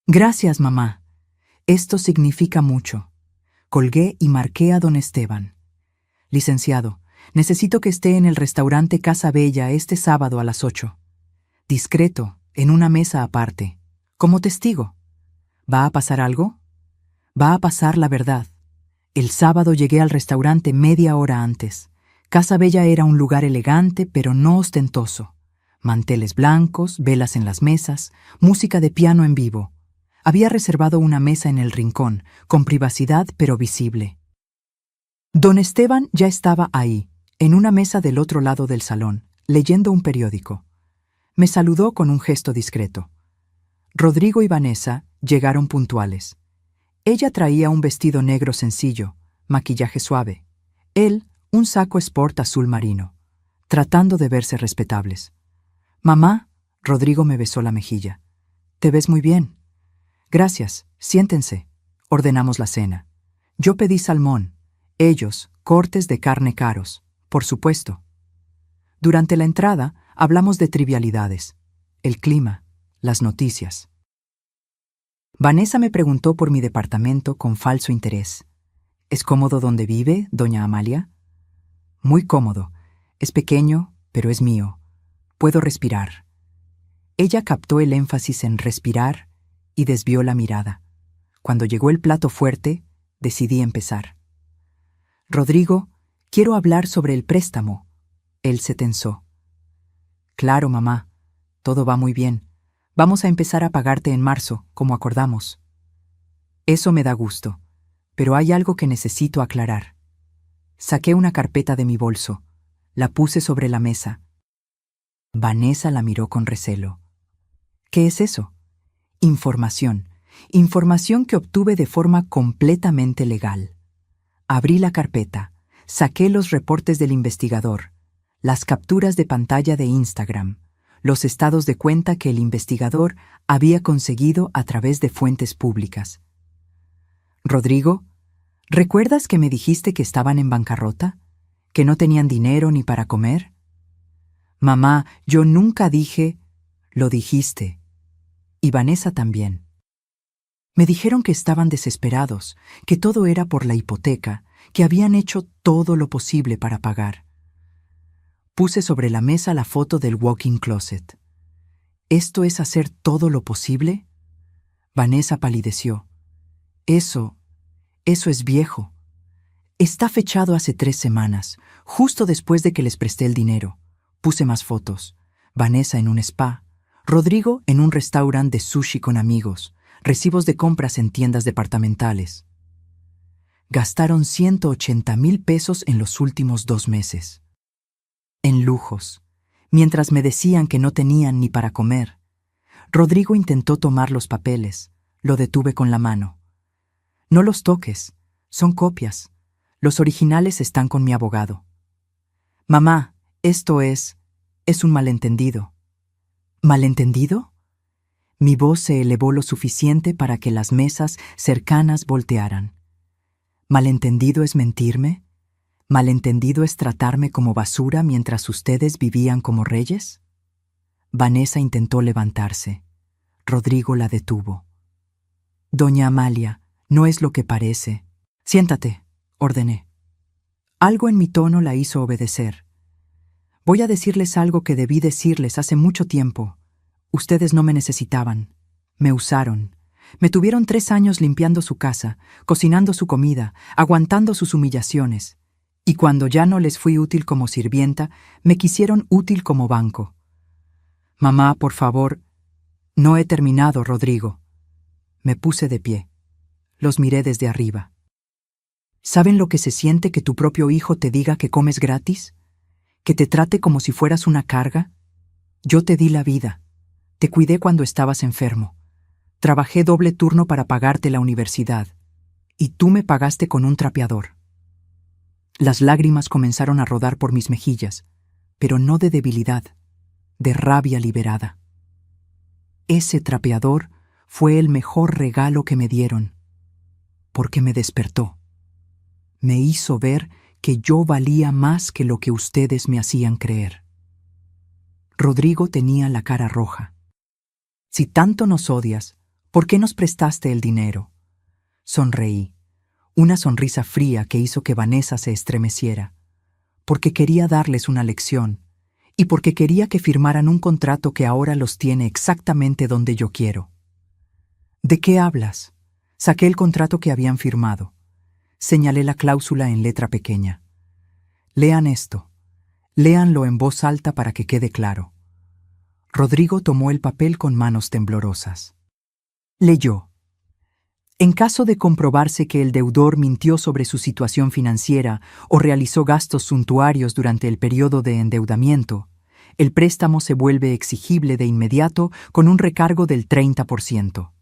«Gracias, mamá. Esto significa mucho». Colgué y marqué a don Esteban. «Licenciado, necesito que esté en el restaurante Casa Bella este sábado a las 8. Discreto, en una mesa aparte, como testigo. ¿Va a pasar algo? Va a pasar la verdad. El sábado llegué al restaurante media hora antes. Casa Bella era un lugar elegante pero no ostentoso. Manteles blancos, velas en las mesas, música de piano en vivo. Había reservado una mesa en el rincón, con privacidad pero visible. Don Esteban ya estaba ahí, en una mesa del otro lado del salón, leyendo un periódico. Me saludó con un gesto discreto. Rodrigo y Vanessa llegaron puntuales. Ella traía un vestido negro sencillo, maquillaje suave. Él, un saco sport azul marino, tratando de verse respetables. «Mamá», Rodrigo me besó la mejilla. «Te ves muy bien». «Gracias, siéntense». Ordenamos la cena. Yo pedí salmón, ellos, cortes de carne caros, por supuesto. Durante la entrada, hablamos de trivialidades, el clima, las noticias. Vanessa me preguntó por mi departamento con falso interés. «¿Es cómodo donde vive, doña Amalia?» «Muy cómodo. Es pequeño, pero es mío. Puedo respirar». Ella captó el énfasis en respirar y desvió la mirada. Cuando llegó el plato fuerte, decidí empezar. «Rodrigo, quiero hablar sobre el préstamo». Él se tensó. «Claro, mamá. Todo va muy bien. Vamos a empezar a pagarte en marzo, como acordamos». «Eso me da gusto, pero hay algo que necesito aclarar». Saqué una carpeta de mi bolso. La puse sobre la mesa. Vanessa la miró con recelo. «¿Qué es eso?» «Información. Información que obtuve de forma completamente legal». Abrí la carpeta. Saqué los reportes del investigador, las capturas de pantalla de Instagram, los estados de cuenta que el investigador había conseguido a través de fuentes públicas. «Rodrigo, ¿recuerdas que me dijiste que estaban en bancarrota? ¿Que no tenían dinero ni para comer?» «Mamá, yo nunca dije...» «Lo dijiste. Y Vanessa también. Me dijeron que estaban desesperados, que todo era por la hipoteca, que habían hecho todo lo posible para pagar». Puse sobre la mesa la foto del walk-in closet. «¿Esto es hacer todo lo posible?» Vanessa palideció. Eso es viejo. Está fechado hace 3 semanas, justo después de que les presté el dinero. Puse más fotos. Vanessa en un spa, Rodrigo en un restaurante de sushi con amigos, recibos de compras en tiendas departamentales. Gastaron 180,000 pesos en los últimos 2 meses. En lujos, mientras me decían que no tenían ni para comer. Rodrigo intentó tomar los papeles. Lo detuve con la mano. No los toques, son copias. Los originales están con mi abogado. Mamá, esto es un malentendido. ¿Malentendido? Mi voz se elevó lo suficiente para que las mesas cercanas voltearan. ¿Malentendido es mentirme? ¿Malentendido es tratarme como basura mientras ustedes vivían como reyes? Vanessa intentó levantarse. Rodrigo la detuvo. Doña Amalia, no es lo que parece. Siéntate, ordené. Algo en mi tono la hizo obedecer. Voy a decirles algo que debí decirles hace mucho tiempo. Ustedes no me necesitaban. Me usaron. Me tuvieron 3 años limpiando su casa, cocinando su comida, aguantando sus humillaciones. Y cuando ya no les fui útil como sirvienta, me quisieron útil como banco. Mamá, por favor. No he terminado, Rodrigo. Me puse de pie. Los miré desde arriba. ¿Saben lo que se siente que tu propio hijo te diga que comes gratis? ¿Que te trate como si fueras una carga? Yo te di la vida. Te cuidé cuando estabas enfermo. Trabajé doble turno para pagarte la universidad. Y tú me pagaste con un trapeador. Las lágrimas comenzaron a rodar por mis mejillas, pero no de debilidad, de rabia liberada. Ese trapeador fue el mejor regalo que me dieron, porque me despertó. Me hizo ver que yo valía más que lo que ustedes me hacían creer. Rodrigo tenía la cara roja. Si tanto nos odias, ¿por qué nos prestaste el dinero? Sonreí, una sonrisa fría que hizo que Vanessa se estremeciera, porque quería darles una lección y porque quería que firmaran un contrato que ahora los tiene exactamente donde yo quiero. ¿De qué hablas? Saqué el contrato que habían firmado. Señalé la cláusula en letra pequeña. Lean esto. Léanlo en voz alta para que quede claro. Rodrigo tomó el papel con manos temblorosas. Leyó. En caso de comprobarse que el deudor mintió sobre su situación financiera o realizó gastos suntuarios durante el periodo de endeudamiento, el préstamo se vuelve exigible de inmediato con un recargo del 30%.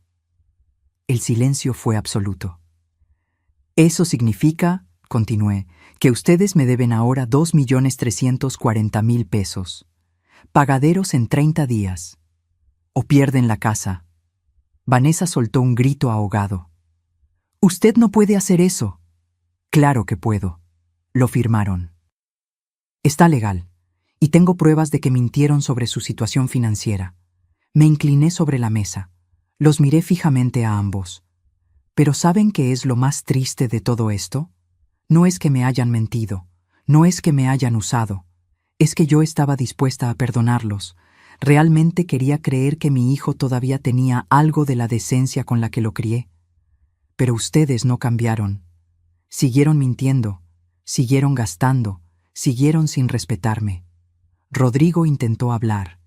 El silencio fue absoluto. Eso significa, continué, que ustedes me deben ahora 2,340,000 pesos. Pagaderos en 30 días. O pierden la casa. Vanessa soltó un grito ahogado. Usted no puede hacer eso. Claro que puedo. Lo firmaron. Está legal, y tengo pruebas de que mintieron sobre su situación financiera. Me incliné sobre la mesa. Los miré fijamente a ambos. Pero ¿saben qué es lo más triste de todo esto? No es que me hayan mentido, no es que me hayan usado, es que yo estaba dispuesta a perdonarlos. Realmente quería creer que mi hijo todavía tenía algo de la decencia con la que lo crié. Pero ustedes no cambiaron. Siguieron mintiendo, siguieron gastando, siguieron sin respetarme. Rodrigo intentó hablar.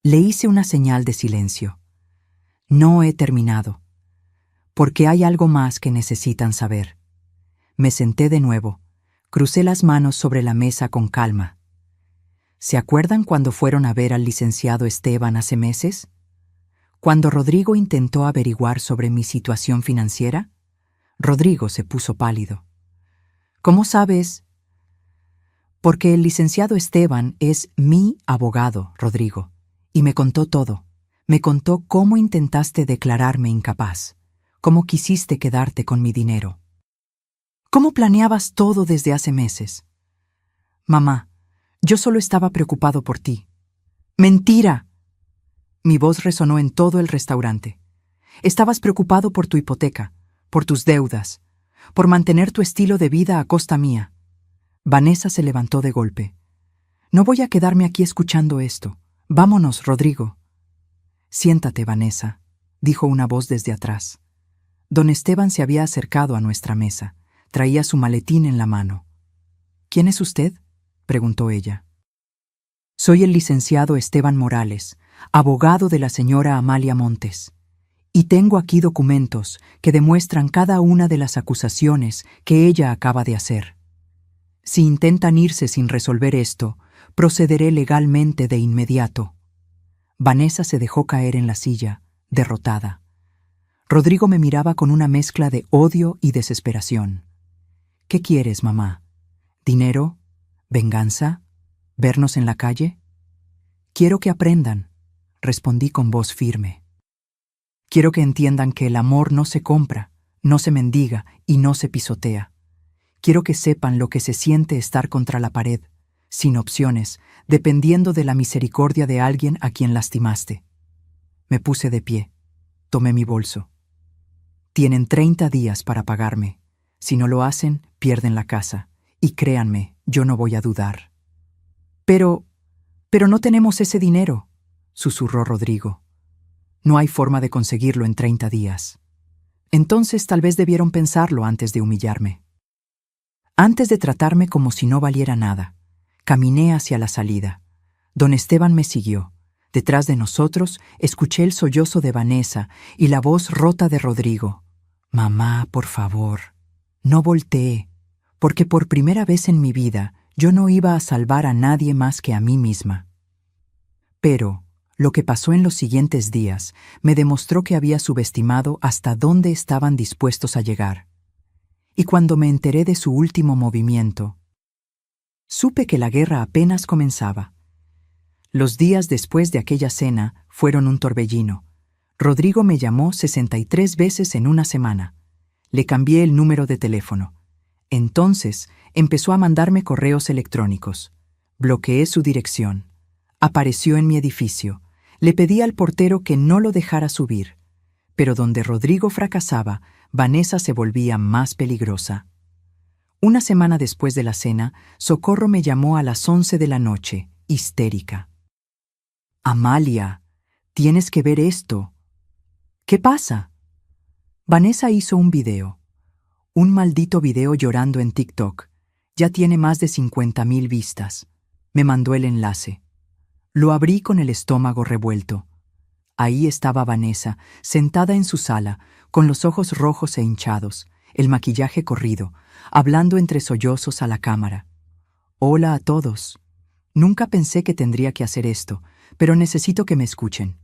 Le hice una señal de silencio. No he terminado. Porque hay algo más que necesitan saber. Me senté de nuevo, crucé las manos sobre la mesa con calma. ¿Se acuerdan cuando fueron a ver al licenciado Esteban hace meses? Cuando Rodrigo intentó averiguar sobre mi situación financiera, Rodrigo se puso pálido. ¿Cómo sabes? Porque el licenciado Esteban es mi abogado, Rodrigo, y me contó todo. Me contó cómo intentaste declararme incapaz. ¿Cómo quisiste quedarte con mi dinero? ¿Cómo planeabas todo desde hace meses? Mamá, yo solo estaba preocupado por ti. ¡Mentira! Mi voz resonó en todo el restaurante. Estabas preocupado por tu hipoteca, por tus deudas, por mantener tu estilo de vida a costa mía. Vanessa se levantó de golpe. No voy a quedarme aquí escuchando esto. Vámonos, Rodrigo. Siéntate, Vanessa, dijo una voz desde atrás. Don Esteban se había acercado a nuestra mesa. Traía su maletín en la mano. «¿Quién es usted?», preguntó ella. «Soy el licenciado Esteban Morales, abogado de la señora Amalia Montes, y tengo aquí documentos que demuestran cada una de las acusaciones que ella acaba de hacer. Si intentan irse sin resolver esto, procederé legalmente de inmediato». Vanessa se dejó caer en la silla, derrotada. Rodrigo me miraba con una mezcla de odio y desesperación. «¿Qué quieres, mamá? ¿Dinero? ¿Venganza? ¿Vernos en la calle?» «Quiero que aprendan», respondí con voz firme. «Quiero que entiendan que el amor no se compra, no se mendiga y no se pisotea. Quiero que sepan lo que se siente estar contra la pared, sin opciones, dependiendo de la misericordia de alguien a quien lastimaste». Me puse de pie. Tomé mi bolso. «Tienen 30 días para pagarme. Si no lo hacen, pierden la casa. Y créanme, yo no voy a dudar». Pero no tenemos ese dinero», susurró Rodrigo. «No hay forma de conseguirlo en 30 días. Entonces tal vez debieron pensarlo antes de humillarme». Antes de tratarme como si no valiera nada, caminé hacia la salida. Don Esteban me siguió. Detrás de nosotros escuché el sollozo de Vanessa y la voz rota de Rodrigo. «Mamá, por favor». No volteé, porque por primera vez en mi vida yo no iba a salvar a nadie más que a mí misma. Pero lo que pasó en los siguientes días me demostró que había subestimado hasta dónde estaban dispuestos a llegar. Y cuando me enteré de su último movimiento, supe que la guerra apenas comenzaba. Los días después de aquella cena fueron un torbellino. Rodrigo me llamó 63 veces en una semana. Le cambié el número de teléfono. Entonces empezó a mandarme correos electrónicos. Bloqueé su dirección. Apareció en mi edificio. Le pedí al portero que no lo dejara subir. Pero donde Rodrigo fracasaba, Vanessa se volvía más peligrosa. Una semana después de la cena, Socorro me llamó a las 11 de la noche, histérica. «Amalia, tienes que ver esto». «¿Qué pasa?». Vanessa hizo un video. Un maldito video llorando en TikTok. Ya tiene más de 50,000 vistas. Me mandó el enlace. Lo abrí con el estómago revuelto. Ahí estaba Vanessa, sentada en su sala, con los ojos rojos e hinchados, el maquillaje corrido, hablando entre sollozos a la cámara. «Hola a todos. Nunca pensé que tendría que hacer esto, pero necesito que me escuchen.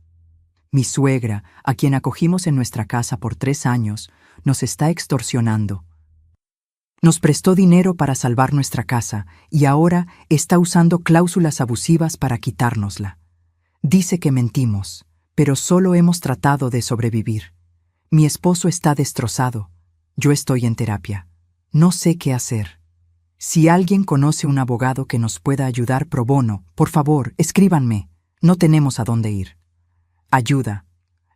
Mi suegra, a quien acogimos en nuestra casa por 3 años, nos está extorsionando. Nos prestó dinero para salvar nuestra casa y ahora está usando cláusulas abusivas para quitárnosla. Dice que mentimos, pero solo hemos tratado de sobrevivir. Mi esposo está destrozado. Yo estoy en terapia. No sé qué hacer. Si alguien conoce un abogado que nos pueda ayudar pro bono, por favor, escríbanme. No tenemos a dónde ir. Ayuda.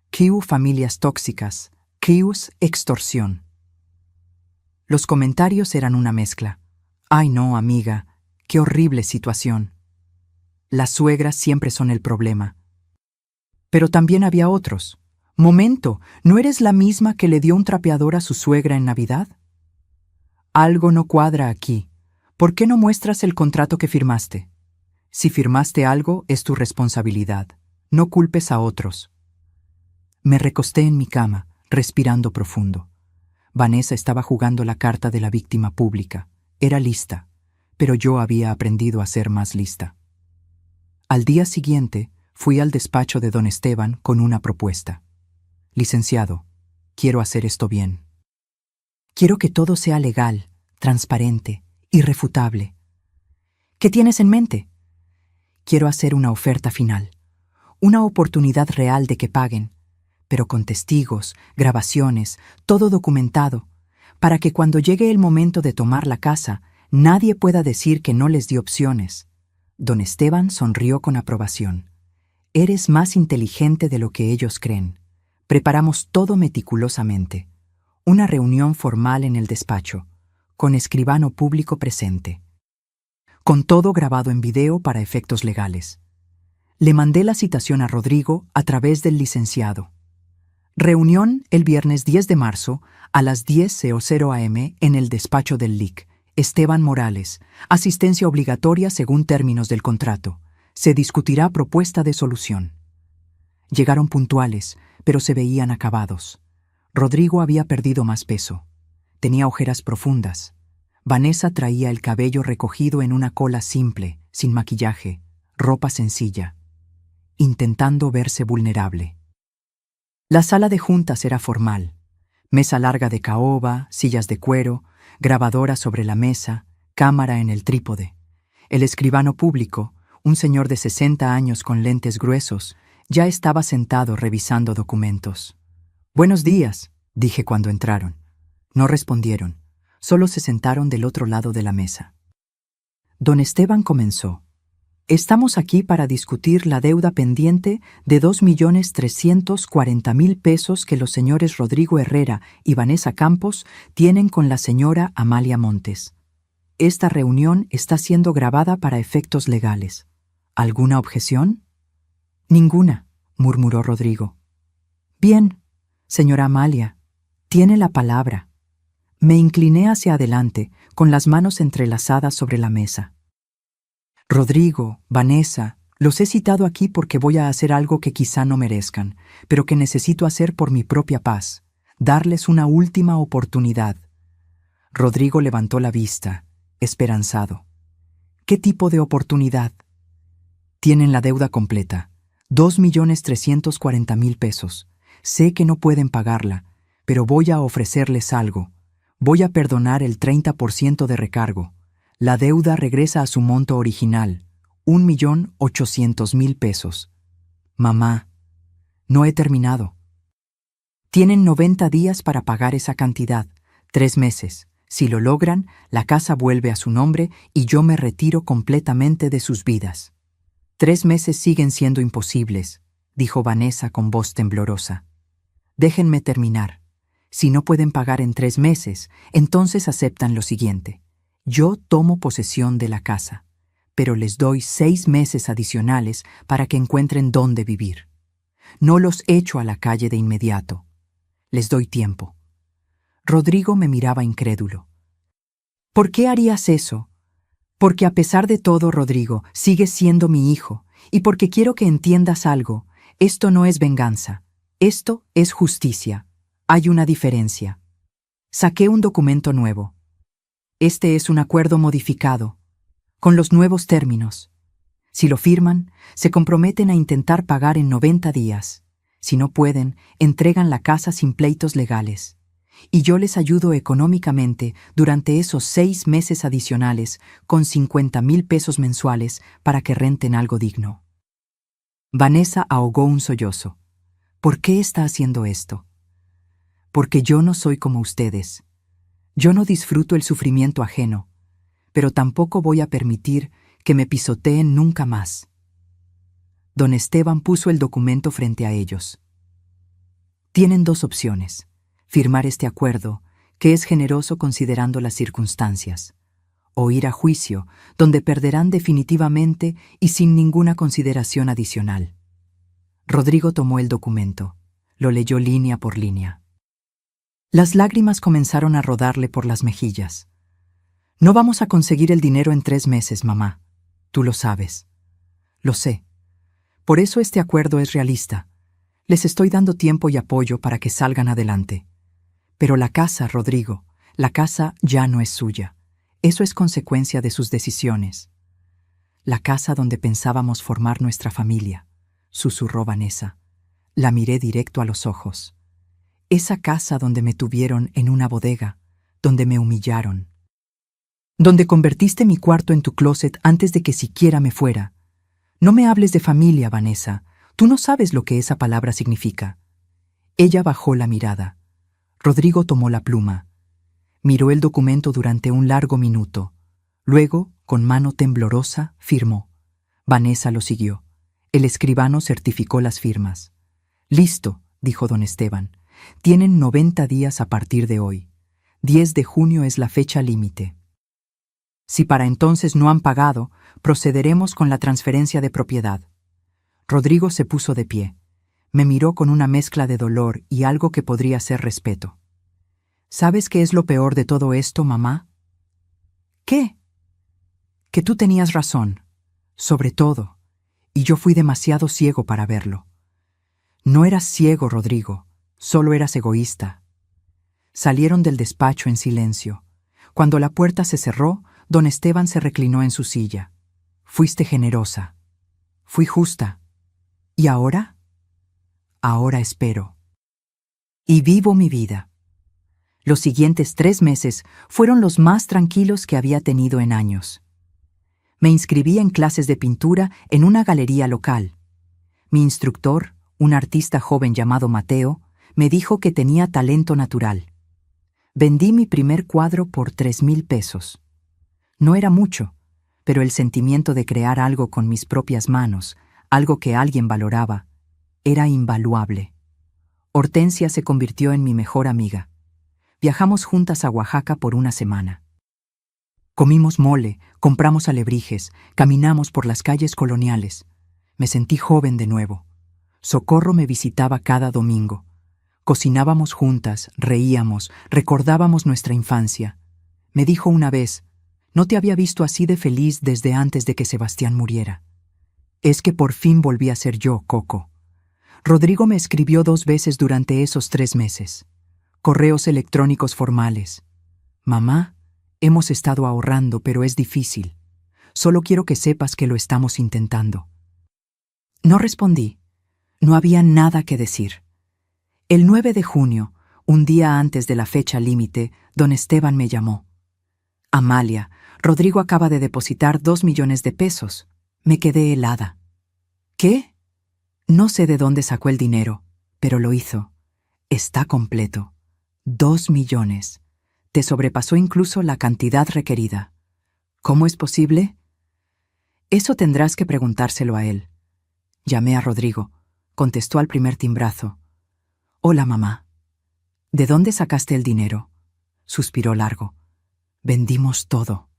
Q familias tóxicas. Q's extorsión». Los comentarios eran una mezcla. «Ay no, amiga, qué horrible situación. Las suegras siempre son el problema». Pero también había otros. «Momento, ¿no eres la misma que le dio un trapeador a su suegra en Navidad? Algo no cuadra aquí. ¿Por qué no muestras el contrato que firmaste? Si firmaste algo, es tu responsabilidad. No culpes a otros». Me recosté en mi cama, respirando profundo. Vanessa estaba jugando la carta de la víctima pública. Era lista, pero yo había aprendido a ser más lista. Al día siguiente, fui al despacho de don Esteban con una propuesta. «Licenciado, quiero hacer esto bien. Quiero que todo sea legal, transparente, irrefutable». «¿Qué tienes en mente?». «Quiero hacer una oferta final, una oportunidad real de que paguen, pero con testigos, grabaciones, todo documentado, para que cuando llegue el momento de tomar la casa, nadie pueda decir que no les di opciones». Don Esteban sonrió con aprobación. «Eres más inteligente de lo que ellos creen. Preparamos todo meticulosamente. Una reunión formal en el despacho, con escribano público presente. Con todo grabado en video para efectos legales. Le mandé la citación a Rodrigo a través del licenciado. Reunión el viernes 10 de marzo a las 10:00 am en el despacho del LIC. Esteban Morales. Asistencia obligatoria según términos del contrato. Se discutirá propuesta de solución. Llegaron puntuales, pero se veían acabados. Rodrigo había perdido más peso. Tenía ojeras profundas. Vanessa traía el cabello recogido en una cola simple, sin maquillaje, ropa sencilla, intentando verse vulnerable. La sala de juntas era formal. Mesa larga de caoba, sillas de cuero, grabadora sobre la mesa, cámara en el trípode. El escribano público, un señor de 60 años con lentes gruesos, ya estaba sentado revisando documentos. «Buenos días», dije cuando entraron. No respondieron, solo se sentaron del otro lado de la mesa. Don Esteban comenzó. «Estamos aquí para discutir la deuda pendiente de 2.340.000 pesos que los señores Rodrigo Herrera y Vanessa Campos tienen con la señora Amalia Montes. Esta reunión está siendo grabada para efectos legales. ¿Alguna objeción?» «Ninguna», murmuró Rodrigo. «Bien, señora Amalia, tiene la palabra». Me incliné hacia adelante, con las manos entrelazadas sobre la mesa. «Rodrigo, Vanessa, los he citado aquí porque voy a hacer algo que quizá no merezcan, pero que necesito hacer por mi propia paz, darles una última oportunidad». Rodrigo levantó la vista, esperanzado. «¿Qué tipo de oportunidad?» «Tienen la deuda completa, 2.340.000 pesos. Sé que no pueden pagarla, pero voy a ofrecerles algo. Voy a perdonar el 30% de recargo. La deuda regresa a su monto original, 1.800.000 pesos. Mamá, no he terminado. Tienen 90 días para pagar esa cantidad, 3 meses. Si lo logran, la casa vuelve a su nombre y yo me retiro completamente de sus vidas». «3 meses siguen siendo imposibles», dijo Vanessa con voz temblorosa. «Déjenme terminar. Si no pueden pagar en 3 meses, entonces aceptan lo siguiente. Yo tomo posesión de la casa, pero les doy 6 meses adicionales para que encuentren dónde vivir. No los echo a la calle de inmediato. Les doy tiempo». Rodrigo me miraba incrédulo. «¿Por qué harías eso?» «Porque a pesar de todo, Rodrigo, sigues siendo mi hijo, y porque quiero que entiendas algo. Esto no es venganza. Esto es justicia. Hay una diferencia». Saqué un documento nuevo. «Este es un acuerdo modificado, con los nuevos términos. Si lo firman, se comprometen a intentar pagar en 90 días. Si no pueden, entregan la casa sin pleitos legales. Y yo les ayudo económicamente durante esos 6 meses adicionales con 50.000 pesos mensuales para que renten algo digno». Vanessa ahogó un sollozo. «¿Por qué está haciendo esto?» «Porque yo no soy como ustedes. Yo no disfruto el sufrimiento ajeno, pero tampoco voy a permitir que me pisoteen nunca más». Don Esteban puso el documento frente a ellos. «Tienen 2 opciones. Firmar este acuerdo, que es generoso considerando las circunstancias, o ir a juicio, donde perderán definitivamente y sin ninguna consideración adicional». Rodrigo tomó el documento, lo leyó línea por línea. Las lágrimas comenzaron a rodarle por las mejillas. «No vamos a conseguir el dinero en 3 meses, mamá. Tú lo sabes». «Lo sé. Por eso este acuerdo es realista. Les estoy dando tiempo y apoyo para que salgan adelante. Pero la casa, Rodrigo, la casa ya no es suya. Eso es consecuencia de sus decisiones». «La casa donde pensábamos formar nuestra familia», susurró Vanessa. La miré directo a los ojos. «Esa casa donde me tuvieron en una bodega, donde me humillaron. Donde convertiste mi cuarto en tu closet antes de que siquiera me fuera. No me hables de familia, Vanessa. Tú no sabes lo que esa palabra significa». Ella bajó la mirada. Rodrigo tomó la pluma. Miró el documento durante un largo minuto. Luego, con mano temblorosa, firmó. Vanessa lo siguió. El escribano certificó las firmas. «Listo», dijo don Esteban. «Tienen 90 días a partir de hoy. 10 de junio es la fecha límite. Si para entonces no han pagado, procederemos con la transferencia de propiedad». Rodrigo se puso de pie. Me miró con una mezcla de dolor y algo que podría ser respeto. ¿Sabes qué es lo peor de todo esto, mamá? ¿Qué? Que tú tenías razón, sobre todo, y yo fui demasiado ciego para verlo. No eras ciego, Rodrigo, solo eras egoísta. Salieron del despacho en silencio. Cuando la puerta se cerró, don Esteban se reclinó en su silla. Fuiste generosa. Fui justa. ¿Y ahora? Ahora espero. Y vivo mi vida. Los siguientes 3 meses fueron los más tranquilos que había tenido en años. Me inscribí en clases de pintura en una galería local. Mi instructor, un artista joven llamado Mateo, me dijo que tenía talento natural. Vendí mi primer cuadro por 3,000 pesos. No era mucho, pero el sentimiento de crear algo con mis propias manos, algo que alguien valoraba, era invaluable. Hortensia se convirtió en mi mejor amiga. Viajamos juntas a Oaxaca por una semana. Comimos mole, compramos alebrijes, caminamos por las calles coloniales. Me sentí joven de nuevo. Socorro me visitaba cada domingo. Cocinábamos juntas, reíamos, recordábamos nuestra infancia. Me dijo una vez, no te había visto así de feliz desde antes de que Sebastián muriera. Es que por fin volví a ser yo, Coco. Rodrigo me escribió 2 veces durante esos 3 meses. Correos electrónicos formales. Mamá, hemos estado ahorrando, pero es difícil. Solo quiero que sepas que lo estamos intentando. No respondí. No había nada que decir. El 9 de junio, un día antes de la fecha límite, don Esteban me llamó. Amalia, Rodrigo acaba de depositar 2 millones de pesos. Me quedé helada. ¿Qué? No sé de dónde sacó el dinero, pero lo hizo. Está completo. 2 millones. Te sobrepasó incluso la cantidad requerida. ¿Cómo es posible? Eso tendrás que preguntárselo a él. Llamé a Rodrigo. Contestó al primer timbrazo. Hola, mamá. ¿De dónde sacaste el dinero? Suspiró largo. Vendimos todo.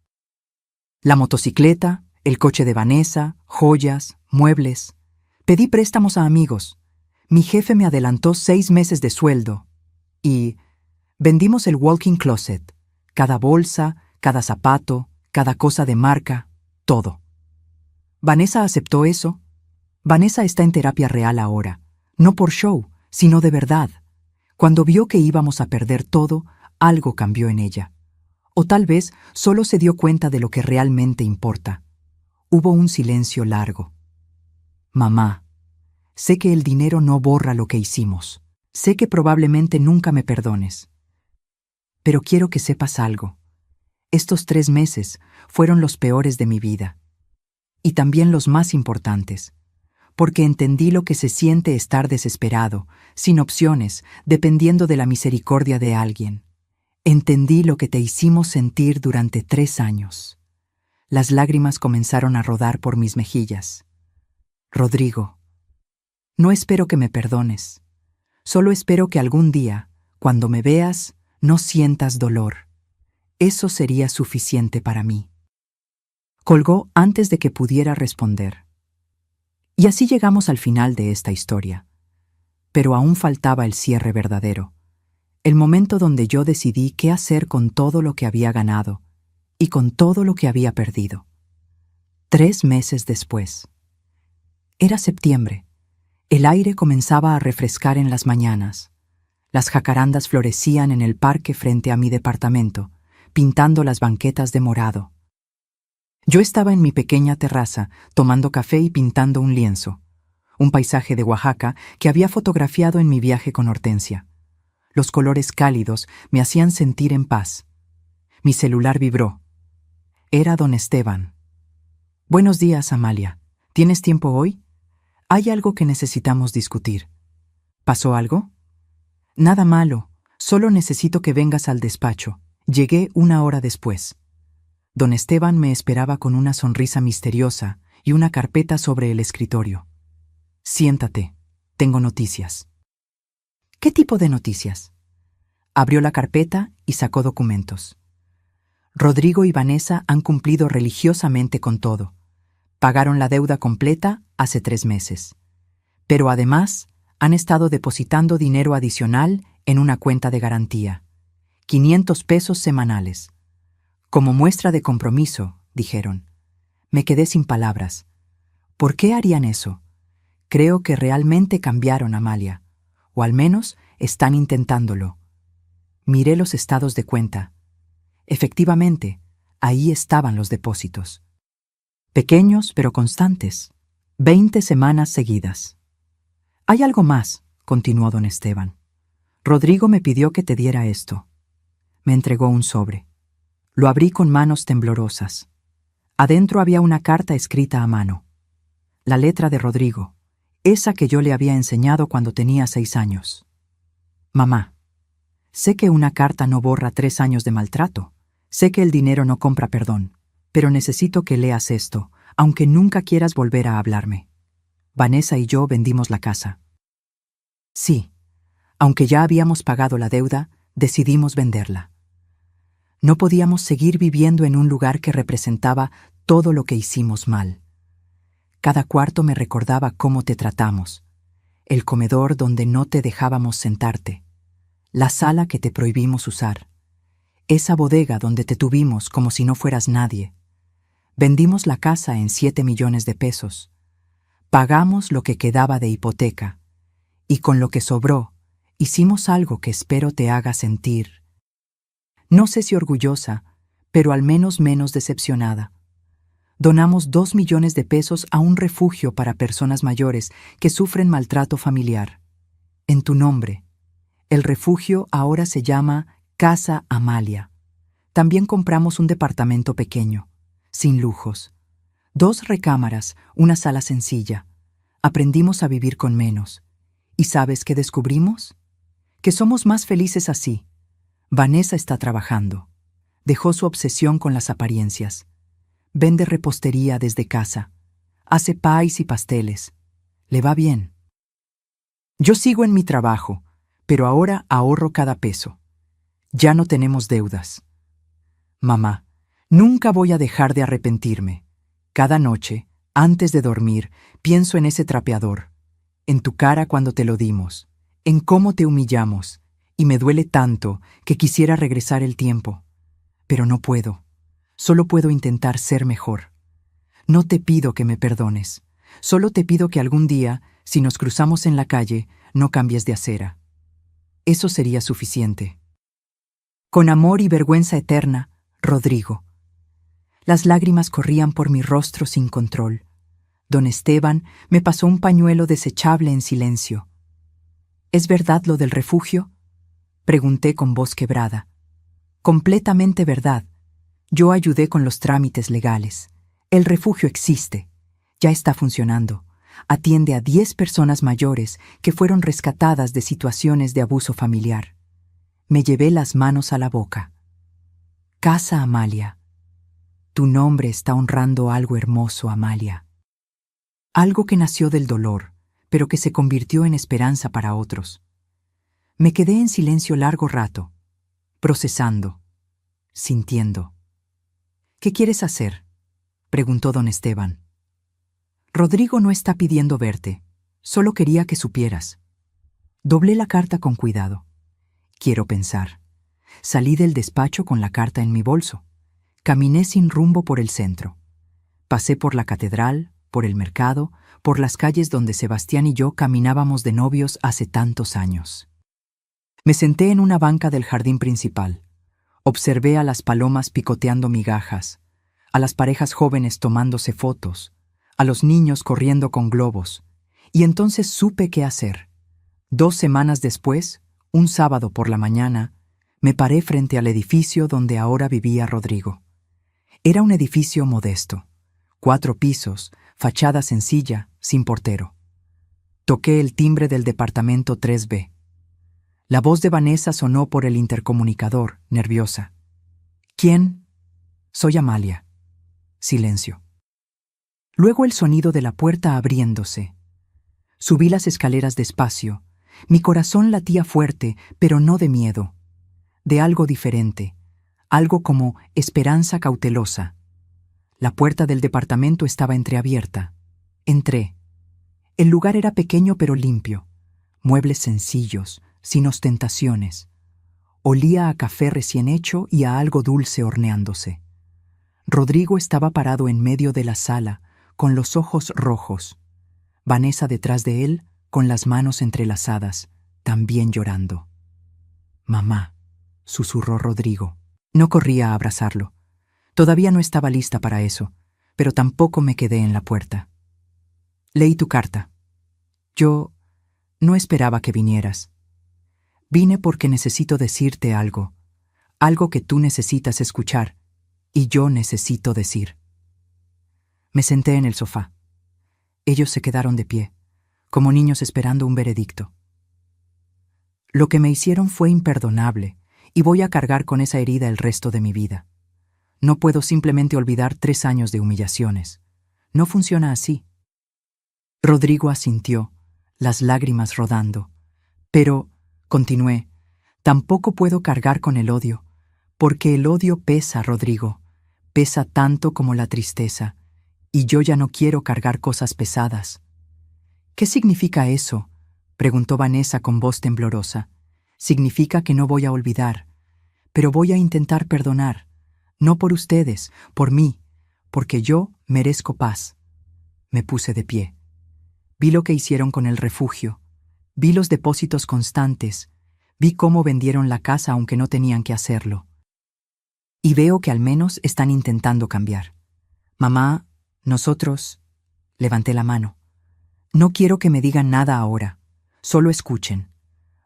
La motocicleta, el coche de Vanessa, joyas, muebles. Pedí préstamos a amigos. Mi jefe me adelantó 6 meses de sueldo. Y vendimos el walk-in closet. Cada bolsa, cada zapato, cada cosa de marca, todo. Vanessa aceptó eso. Vanessa está en terapia real ahora. No por show, sino de verdad. Cuando vio que íbamos a perder todo, algo cambió en ella. O tal vez solo se dio cuenta de lo que realmente importa. Hubo un silencio largo. Mamá, sé que el dinero no borra lo que hicimos. Sé que probablemente nunca me perdones. Pero quiero que sepas algo. Estos 3 meses fueron los peores de mi vida. Y también los más importantes. Porque entendí lo que se siente estar desesperado, sin opciones, dependiendo de la misericordia de alguien. Entendí lo que te hicimos sentir durante 3 años. Las lágrimas comenzaron a rodar por mis mejillas. Rodrigo, no espero que me perdones. Solo espero que algún día, cuando me veas, no sientas dolor. Eso sería suficiente para mí. Colgó antes de que pudiera responder. Y así llegamos al final de esta historia. Pero aún faltaba el cierre verdadero. El momento donde yo decidí qué hacer con todo lo que había ganado y con todo lo que había perdido. 3 meses después. Era septiembre. El aire comenzaba a refrescar en las mañanas. Las jacarandas florecían en el parque frente a mi departamento, pintando las banquetas de morado. Yo estaba en mi pequeña terraza, tomando café y pintando un lienzo, un paisaje de Oaxaca que había fotografiado en mi viaje con Hortensia. Los colores cálidos me hacían sentir en paz. Mi celular vibró. Era don Esteban. Buenos días, Amalia. ¿Tienes tiempo hoy? Hay algo que necesitamos discutir. ¿Pasó algo? Nada malo, solo necesito que vengas al despacho. Llegué 1 hora después. Don Esteban me esperaba con una sonrisa misteriosa y una carpeta sobre el escritorio. Siéntate, tengo noticias. ¿Qué tipo de noticias? Abrió la carpeta y sacó documentos. Rodrigo y Vanessa han cumplido religiosamente con todo. Pagaron la deuda completa hace 3 meses. Pero además, Han estado depositando dinero adicional en una cuenta de garantía. 500 pesos semanales. Como muestra de compromiso, dijeron. Me quedé sin palabras. ¿Por qué harían eso? Creo que realmente cambiaron, Amalia. O al menos están intentándolo. Miré los estados de cuenta. Efectivamente, ahí estaban los depósitos. Pequeños pero constantes. 20 semanas seguidas. Hay algo más, continuó don Esteban. Rodrigo me pidió que te diera esto. Me entregó un sobre. Lo abrí con manos temblorosas. Adentro había una carta escrita a mano. La letra de Rodrigo, esa que yo le había enseñado cuando tenía 6 años. Mamá, sé que una carta no borra 3 años de maltrato. Sé que el dinero no compra perdón, pero necesito que leas esto, aunque nunca quieras volver a hablarme. Vanessa y yo vendimos la casa. Sí, aunque ya habíamos pagado la deuda, decidimos venderla. No podíamos seguir viviendo en un lugar que representaba todo lo que hicimos mal. Cada cuarto me recordaba cómo te tratamos, el comedor donde no te dejábamos sentarte, la sala que te prohibimos usar, esa bodega donde te tuvimos como si no fueras nadie. Vendimos la casa en 7 millones de pesos. Pagamos lo que quedaba de hipoteca, y con lo que sobró, hicimos algo que espero te haga sentir, no sé si orgullosa, pero al menos menos decepcionada. Donamos 2 millones de pesos a un refugio para personas mayores que sufren maltrato familiar. En tu nombre. El refugio ahora se llama Casa Amalia. También compramos un departamento pequeño, sin lujos. 2 recámaras, una sala sencilla. Aprendimos a vivir con menos. ¿Y sabes qué descubrimos? Que somos más felices así. Vanessa está trabajando. Dejó su obsesión con las apariencias. Vende repostería desde casa. Hace pies y pasteles. Le va bien. Yo sigo en mi trabajo, pero ahora ahorro cada peso. Ya no tenemos deudas. Mamá, nunca voy a dejar de arrepentirme. Cada noche, antes de dormir, pienso en ese trapeador, en tu cara cuando te lo dimos, en cómo te humillamos, y me duele tanto que quisiera regresar el tiempo. Pero no puedo. Solo puedo intentar ser mejor. No te pido que me perdones. Solo te pido que algún día, si nos cruzamos en la calle, no cambies de acera. Eso sería suficiente. Con amor y vergüenza eterna, Rodrigo. Las lágrimas corrían por mi rostro sin control. Don Esteban me pasó un pañuelo desechable en silencio. ¿Es verdad lo del refugio? Pregunté con voz quebrada. Completamente verdad. Yo ayudé con los trámites legales. El refugio existe. Ya está funcionando. Atiende a 10 personas mayores que fueron rescatadas de situaciones de abuso familiar. Me llevé las manos a la boca. Casa Amalia. Tu nombre está honrando algo hermoso, Amalia. Algo que nació del dolor, pero que se convirtió en esperanza para otros. Me quedé en silencio largo rato, procesando, sintiendo. ¿Qué quieres hacer?, preguntó don Esteban. Rodrigo no está pidiendo verte, solo quería que supieras. Doblé la carta con cuidado. Quiero pensar. Salí del despacho con la carta en mi bolso. Caminé sin rumbo por el centro. Pasé por la catedral, por el mercado, por las calles donde Sebastián y yo caminábamos de novios hace tantos años. Me senté en una banca del jardín principal. Observé a las palomas picoteando migajas, a las parejas jóvenes tomándose fotos, a los niños corriendo con globos, y entonces supe qué hacer. 2 semanas después, un sábado por la mañana, me paré frente al edificio donde ahora vivía Rodrigo. Era un edificio modesto, 4 pisos, fachada sencilla, sin portero. Toqué el timbre del departamento 3B. La voz de Vanessa sonó por el intercomunicador, nerviosa. ¿Quién? Soy Amalia. Silencio. Luego el sonido de la puerta abriéndose. Subí las escaleras despacio. Mi corazón latía fuerte, pero no de miedo. De algo diferente. Algo como esperanza cautelosa. La puerta del departamento estaba entreabierta. Entré. El lugar era pequeño pero limpio. muebles sencillos, sin ostentaciones. Olía a café recién hecho y a algo dulce horneándose. Rodrigo estaba parado en medio de la sala, con los ojos rojos. Vanessa detrás de él, con las manos entrelazadas, también llorando. «Mamá», susurró Rodrigo. No corría a abrazarlo. Todavía no estaba lista para eso, pero tampoco me quedé en la puerta. «Leí tu carta. Yo no esperaba que vinieras. Vine porque necesito decirte algo, algo que tú necesitas escuchar y yo necesito decir». Me senté en el sofá. Ellos se quedaron de pie, como niños esperando un veredicto. «Lo que me hicieron fue imperdonable y voy a cargar con esa herida el resto de mi vida. No puedo simplemente olvidar 3 años de humillaciones. No funciona así». Rodrigo asintió, las lágrimas rodando. «Pero», continué, «tampoco puedo cargar con el odio, porque el odio pesa, Rodrigo, pesa tanto como la tristeza, y yo ya no quiero cargar cosas pesadas». «¿Qué significa eso?», preguntó Vanessa con voz temblorosa. «Significa que no voy a olvidar, pero voy a intentar perdonar, no por ustedes, por mí, porque yo merezco paz». Me puse de pie. Vi lo que hicieron con el refugio. Vi los depósitos constantes. Vi cómo vendieron la casa aunque no tenían que hacerlo. Y veo que al menos están intentando cambiar. «Mamá, nosotros...» Levanté la mano. «No quiero que me digan nada ahora. Solo escuchen.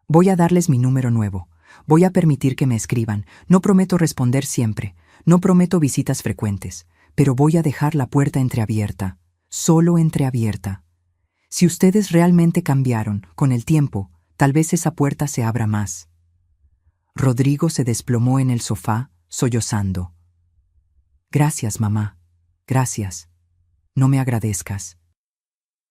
Voy a darles mi número nuevo. Voy a permitir que me escriban. No prometo responder siempre. No prometo visitas frecuentes. Pero voy a dejar la puerta entreabierta. Solo entreabierta. Si ustedes realmente cambiaron, con el tiempo, tal vez esa puerta se abra más». Rodrigo se desplomó en el sofá, sollozando. «Gracias, mamá. Gracias. No me agradezcas.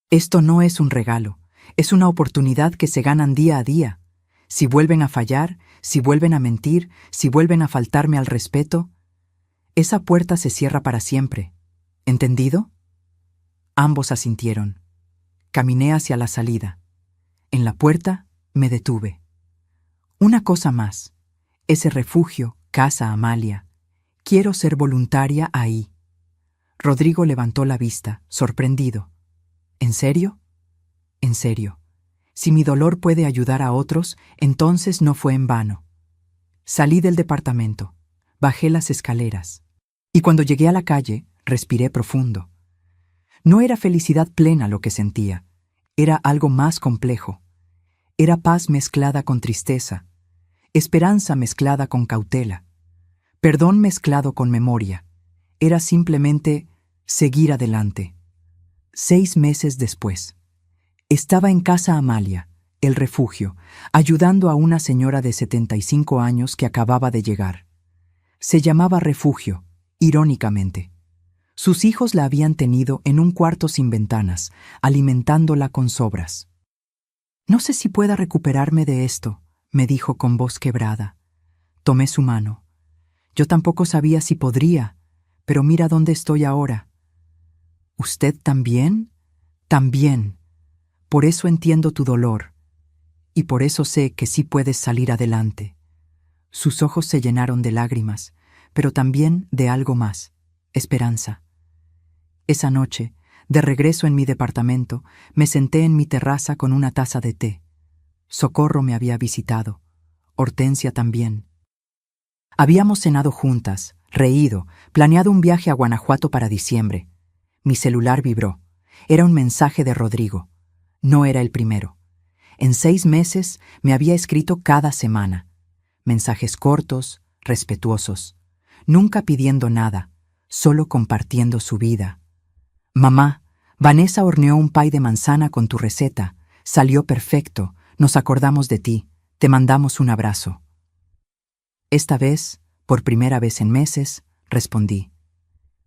Esto no es un regalo. Es una oportunidad que se ganan día a día. Si vuelven a fallar, si vuelven a mentir, si vuelven a faltarme al respeto, esa puerta se cierra para siempre. ¿Entendido?». Ambos asintieron. Caminé hacia la salida. En la puerta me detuve. «Una cosa más. Ese refugio, Casa Amalia. Quiero ser voluntaria ahí». Rodrigo levantó la vista, sorprendido. «¿En serio?». «En serio. Si mi dolor puede ayudar a otros, entonces no fue en vano». Salí del departamento, bajé las escaleras, y cuando llegué a la calle, respiré profundo. No era felicidad plena lo que sentía, era algo más complejo. Era paz mezclada con tristeza, esperanza mezclada con cautela, perdón mezclado con memoria. Era simplemente seguir adelante. 6 meses después, estaba en Casa Amalia, el refugio, ayudando a una señora de 75 años que acababa de llegar. Se llamaba Refugio, irónicamente. Sus hijos la habían tenido en un cuarto sin ventanas, alimentándola con sobras. «No sé si pueda recuperarme de esto», me dijo con voz quebrada. Tomé su mano. Yo tampoco sabía si podría, pero mira dónde estoy ahora. «¿Usted también?». «También. Por eso entiendo tu dolor. Y por eso sé que sí puedes salir adelante». Sus ojos se llenaron de lágrimas, pero también de algo más, esperanza. Esa noche, de regreso en mi departamento, me senté en mi terraza con una taza de té. Socorro me había visitado, Hortensia también. Habíamos cenado juntas, reído, planeado un viaje a Guanajuato para diciembre. Mi celular vibró. Era un mensaje de Rodrigo. No era el primero. En 6 meses me había escrito cada semana. Mensajes cortos, respetuosos. Nunca pidiendo nada, solo compartiendo su vida. «Mamá, Vanessa horneó un pay de manzana con tu receta. Salió perfecto. Nos acordamos de ti. Te mandamos un abrazo». Esta vez, por primera vez en meses, respondí.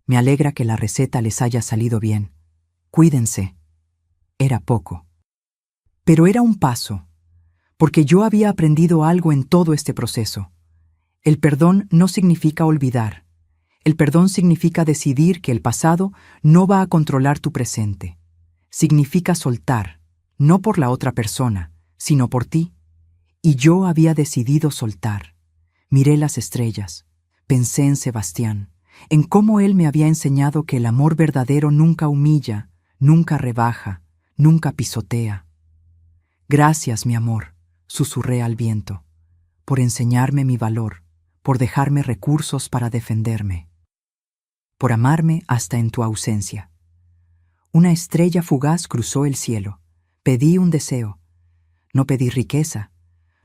«Me alegra que la receta les haya salido bien. Cuídense». Era poco. Pero era un paso, porque yo había aprendido algo en todo este proceso. El perdón no significa olvidar. El perdón significa decidir que el pasado no va a controlar tu presente. Significa soltar, no por la otra persona, sino por ti. Y yo había decidido soltar. Miré las estrellas, pensé en Sebastián, en cómo él me había enseñado que el amor verdadero nunca humilla, nunca rebaja, nunca pisotea. Gracias, mi amor, susurré al viento, por enseñarme mi valor, por dejarme recursos para defenderme, por amarme hasta en tu ausencia. Una estrella fugaz cruzó el cielo. Pedí un deseo. No pedí riqueza,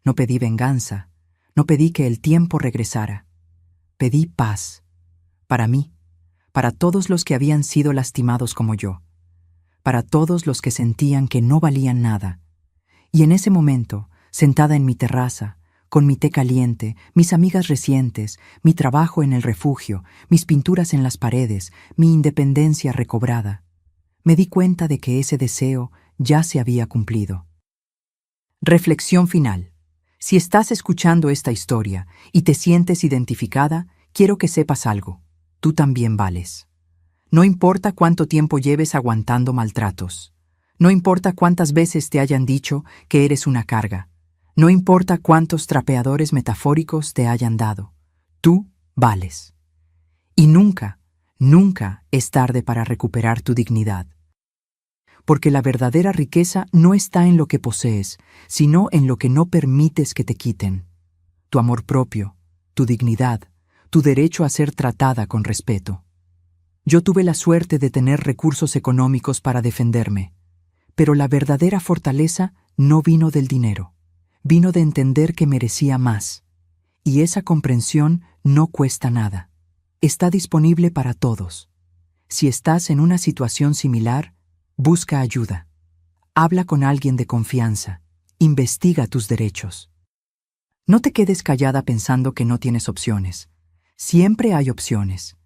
no pedí venganza, no pedí que el tiempo regresara. Pedí paz, para mí, para todos los que habían sido lastimados como yo, para todos los que sentían que no valían nada. Y en ese momento, sentada en mi terraza, con mi té caliente, mis amigas recientes, mi trabajo en el refugio, mis pinturas en las paredes, mi independencia recobrada, me di cuenta de que ese deseo ya se había cumplido. Reflexión final. Si estás escuchando esta historia y te sientes identificada, quiero que sepas algo. Tú también vales. No importa cuánto tiempo lleves aguantando maltratos. No importa cuántas veces te hayan dicho que eres una carga. No importa cuántos trapeadores metafóricos te hayan dado. Tú vales. Y nunca, nunca es tarde para recuperar tu dignidad. Porque la verdadera riqueza no está en lo que posees, sino en lo que no permites que te quiten. Tu amor propio, tu dignidad, tu derecho a ser tratada con respeto. Yo tuve la suerte de tener recursos económicos para defenderme, pero la verdadera fortaleza no vino del dinero, vino de entender que merecía más. Y esa comprensión no cuesta nada. Está disponible para todos. Si estás en una situación similar, busca ayuda. Habla con alguien de confianza. Investiga tus derechos. No te quedes callada pensando que no tienes opciones. Siempre hay opciones.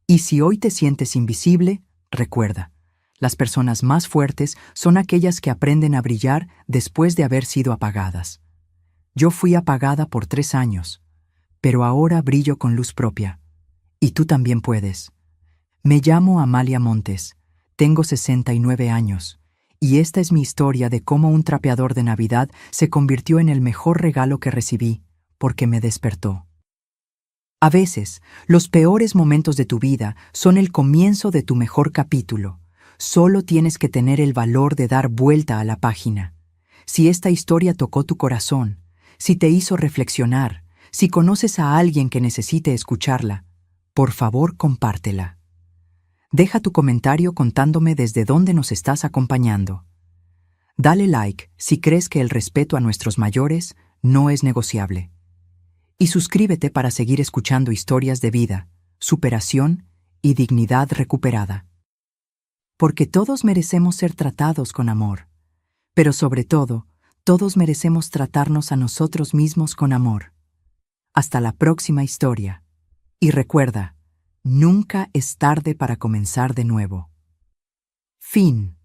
Y si hoy te sientes invisible, recuerda, las personas más fuertes son aquellas que aprenden a brillar después de haber sido apagadas. Yo fui apagada por 3 años, pero ahora brillo con luz propia. Y tú también puedes. Me llamo Amalia Montes. Tengo 69 años, y esta es mi historia de cómo un trapeador de Navidad se convirtió en el mejor regalo que recibí, porque me despertó. A veces, los peores momentos de tu vida son el comienzo de tu mejor capítulo. Solo tienes que tener el valor de dar vuelta a la página. Si esta historia tocó tu corazón, si te hizo reflexionar, si conoces a alguien que necesite escucharla, por favor compártela. Deja tu comentario contándome desde dónde nos estás acompañando. Dale like si crees que el respeto a nuestros mayores no es negociable. Y suscríbete para seguir escuchando historias de vida, superación y dignidad recuperada. Porque todos merecemos ser tratados con amor, pero sobre todo, todos merecemos tratarnos a nosotros mismos con amor. Hasta la próxima historia. Y recuerda, nunca es tarde para comenzar de nuevo. Fin.